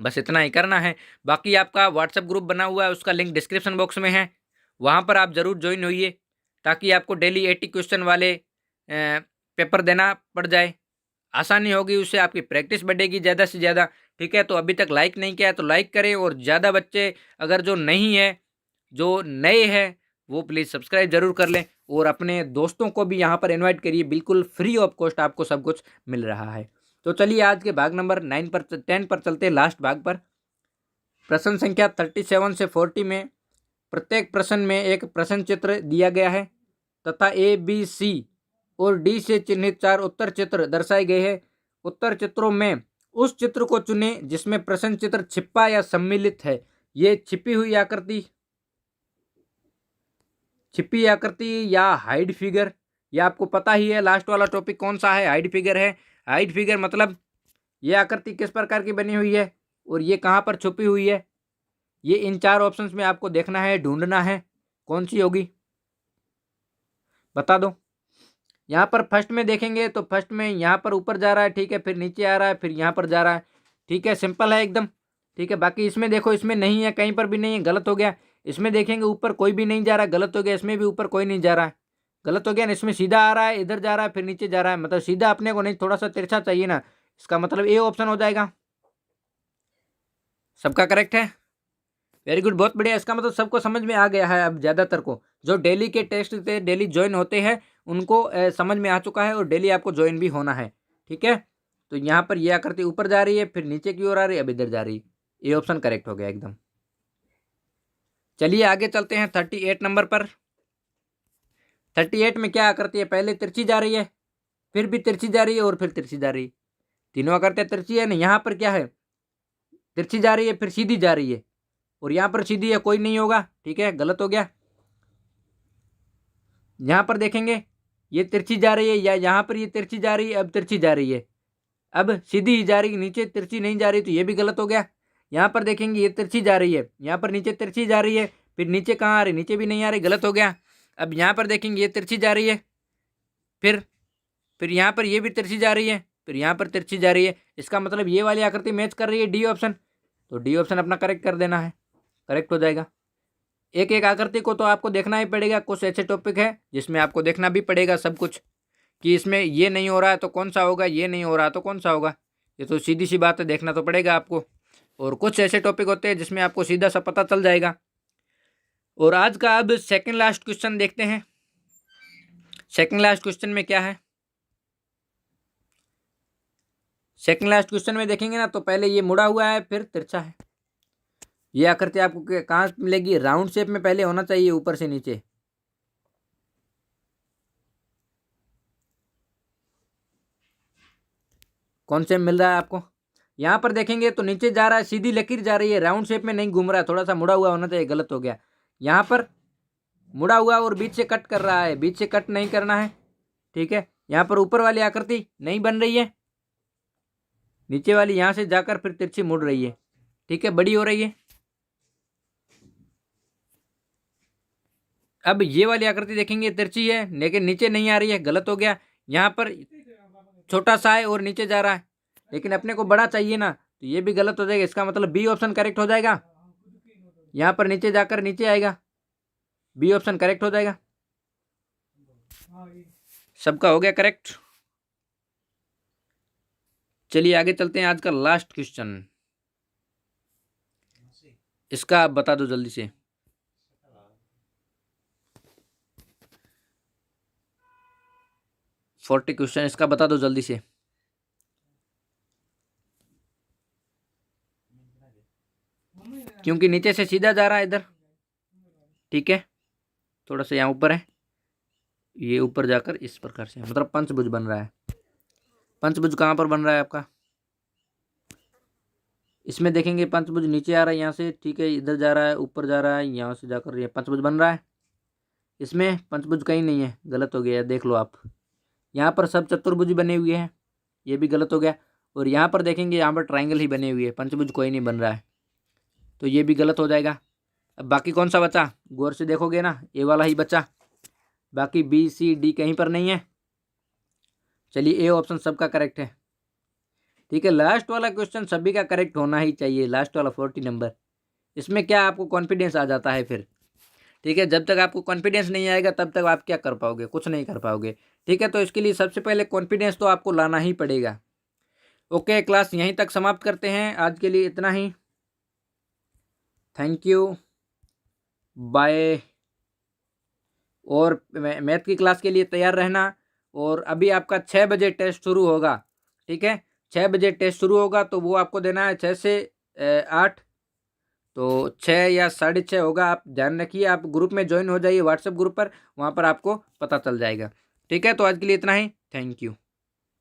बस इतना ही करना है। बाकी आपका व्हाट्सएप ग्रुप बना हुआ है, उसका लिंक डिस्क्रिप्शन बॉक्स में है, वहाँ पर आप ज़रूर ज्वाइन होइए, ताकि आपको डेली 80 क्वेश्चन वाले पेपर देना पड़ जाए। आसानी होगी, उससे आपकी प्रैक्टिस बढ़ेगी ज़्यादा से ज़्यादा। ठीक है, तो अभी तक लाइक नहीं किया है तो लाइक करें, और ज़्यादा बच्चे अगर जो नहीं है, जो नए हैं, वो प्लीज़ सब्सक्राइब ज़रूर कर लें, और अपने दोस्तों को भी यहाँ पर इन्वाइट करिए। बिल्कुल फ्री ऑफ कॉस्ट आपको सब कुछ मिल रहा है। तो चलिए आज के भाग नंबर 10 पर चलते हैं, लास्ट भाग पर। प्रश्न संख्या 37 से 40 में प्रत्येक प्रश्न में एक प्रश्न चित्र दिया गया है तथा ए, बी, सी और डी से चिन्हित 4 उत्तर चित्र दर्शाए गए हैं। उत्तर चित्रों में उस चित्र को चुनें जिसमें प्रश्न चित्र छिपा या सम्मिलित है। ये छिपी हुई आकृति, छिपी आकृति या हाइड फिगर, ये आपको पता ही है। लास्ट वाला टॉपिक कौन सा है, हाइड फिगर है। हाइड फिगर मतलब ये आकृति किस प्रकार की बनी हुई है और ये कहाँ पर छुपी हुई है। ये इन 4 ऑप्शंस में आपको देखना है, ढूंढना है कौन सी होगी, बता दो। यहाँ पर फर्स्ट में देखेंगे तो फर्स्ट में यहाँ पर ऊपर जा रहा है, ठीक है, फिर नीचे आ रहा है, फिर यहाँ पर जा रहा है, ठीक है, सिंपल है एकदम। ठीक है, बाकी इसमें देखो, इसमें नहीं है, कहीं पर भी नहीं है, गलत हो गया। इसमें देखेंगे ऊपर कोई भी नहीं जा रहा है, गलत हो गया। इसमें भी ऊपर कोई नहीं जा रहा है, गलत हो गया ना। इसमें सीधा आ रहा है, इधर जा रहा है, फिर नीचे जा रहा है, मतलब सीधा अपने को नहीं, थोड़ा सा तिरछा चाहिए ना। इसका मतलब ए ऑप्शन हो जाएगा। सबका करेक्ट है, वेरी गुड, बहुत बढ़िया। इसका मतलब सबको समझ में आ गया है। अब ज़्यादातर को जो डेली के टेस्ट से डेली ज्वाइन होते हैं उनको समझ में आ चुका है, और डेली आपको ज्वाइन भी होना है। ठीक है, तो यहाँ पर यह आकृति ऊपर जा रही है, फिर नीचे की ओर आ रही है, अब इधर जा रही है। ये ऑप्शन करेक्ट हो गया एकदम। चलिए आगे चलते हैं 38 नंबर पर। 38 में क्या आकृति है, पहले तिरछी जा रही है, फिर भी तिरछी जा रही है, और फिर तिरछी जा रही है। तीनों आकृतियाँ तिरछी है ना। यहाँ पर क्या है, तिरछी जा रही है, फिर सीधी जा रही है, और यहाँ पर सीधी है, कोई नहीं होगा। ठीक है, गलत हो गया। यहाँ पर देखेंगे ये तिरछी जा रही है, या यहाँ पर ये तिरछी जा रही है, अब तिरछी जा रही है, अब सीधी ही जा रही है, नीचे तिरछी नहीं जा रही, तो ये भी गलत हो गया। यहाँ पर देखेंगे ये तिरछी जा रही है, यहाँ पर नीचे तिरछी जा रही है, फिर नीचे कहाँ आ रही, नीचे भी नहीं आ रही, गलत हो गया। अब यहाँ पर देखेंगे ये तिरछी जा रही है, फिर यहाँ पर ये भी तिरछी जा रही है, फिर यहाँ पर तिरछी जा रही है। इसका मतलब ये वाली आकृति मैच कर रही है, डी ऑप्शन। तो डी ऑप्शन अपना करेक्ट कर देना है, करेक्ट हो जाएगा। एक एक आकृति को तो आपको देखना ही पड़ेगा। कुछ ऐसे टॉपिक है जिसमें आपको देखना भी पड़ेगा सब कुछ, कि इसमें ये नहीं हो रहा है तो कौन सा होगा, ये नहीं हो रहा तो कौन सा होगा। ये तो सीधी सी बात है, देखना तो पड़ेगा आपको। और कुछ ऐसे टॉपिक होते हैं जिसमें आपको सीधा सा पता चल जाएगा। और आज का अब सेकंड लास्ट क्वेश्चन देखते हैं। सेकंड लास्ट क्वेश्चन में क्या है, सेकंड लास्ट क्वेश्चन में देखेंगे ना, तो पहले ये मुड़ा हुआ है, फिर तिरछा है। ये आकृति आपको कहाँ मिलेगी, राउंड शेप में पहले होना चाहिए, ऊपर से नीचे। कौन से मिल रहा है आपको, यहाँ पर देखेंगे तो नीचे जा रहा है, सीधी लकीर जा रही है, राउंड शेप में नहीं घूम रहा है, थोड़ा सा मुड़ा हुआ होना चाहिए, गलत हो गया। यहाँ पर मुड़ा हुआ और बीच से कट कर रहा है, बीच से कट नहीं करना है। ठीक है, यहाँ पर ऊपर वाली आकृति नहीं बन रही है, नीचे वाली यहाँ से जाकर फिर तिरछी मुड़ रही है। ठीक है, बड़ी हो रही है। अब ये वाली आकृति देखेंगे तिरछी है, लेकिन नीचे नहीं आ रही है, गलत हो गया। यहाँ पर छोटा सा है और नीचे जा रहा है, लेकिन अपने को बड़ा चाहिए ना, तो ये भी गलत हो जाएगा। इसका मतलब बी ऑप्शन करेक्ट हो जाएगा। यहाँ पर नीचे जाकर नीचे आएगा, बी ऑप्शन करेक्ट हो जाएगा। सबका हो गया करेक्ट। चलिए आगे चलते हैं। आज का लास्ट क्वेश्चन, इसका आप बता दो जल्दी से। फोर्टी क्वेश्चन, इसका बता दो जल्दी से। क्योंकि नीचे से सीधा जा रहा है इधर, ठीक है, थोड़ा सा यहाँ ऊपर है, ये ऊपर जाकर इस प्रकार से मतलब पंचभुज बन रहा है। पंचभुज कहाँ पर बन रहा है आपका? इसमें देखेंगे पंचभुज नीचे आ रहा है यहाँ से, ठीक है, इधर जा रहा है, ऊपर जा रहा है, यहाँ से जाकर ये पंचभुज बन रहा है। इसमें पंचभुज कहीं नहीं है, गलत हो गया, देख लो आप। यहाँ पर सब चतुर्भुज बने हुए हैं, ये भी गलत हो गया। और यहाँ पर देखेंगे, यहाँ पर ट्राइंगल ही बने हुए हैं, पंचभुज कोई नहीं बन रहा है, तो ये भी गलत हो जाएगा। अब बाकी कौन सा बचा? गौर से देखोगे ना, ए वाला ही बचा, बाकी बी सी डी कहीं पर नहीं है। चलिए ए ऑप्शन सबका करेक्ट है, ठीक है। लास्ट वाला क्वेश्चन सभी का करेक्ट होना ही चाहिए, लास्ट वाला 40 नंबर। इसमें क्या आपको कॉन्फिडेंस आ जाता है फिर, ठीक है। जब तक आपको कॉन्फिडेंस नहीं आएगा तब तक आप क्या कर पाओगे? कुछ नहीं कर पाओगे, ठीक है। तो इसके लिए सबसे पहले कॉन्फिडेंस तो आपको लाना ही पड़ेगा। ओके, क्लास यहीं तक समाप्त करते हैं, आज के लिए इतना ही। Thank you, bye. और मैथ की क्लास के लिए तैयार रहना। और अभी आपका 6 बजे टेस्ट शुरू होगा, ठीक है। 6 बजे टेस्ट शुरू होगा, तो वो आपको देना है 6 से 8, तो 6 या 6:30 होगा। आप ध्यान रखिए, आप ग्रुप में ज्वाइन हो जाइए, व्हाट्सएप ग्रुप पर, वहाँ पर आपको पता चल जाएगा, ठीक है। तो आज के लिए इतना ही, थैंक यू।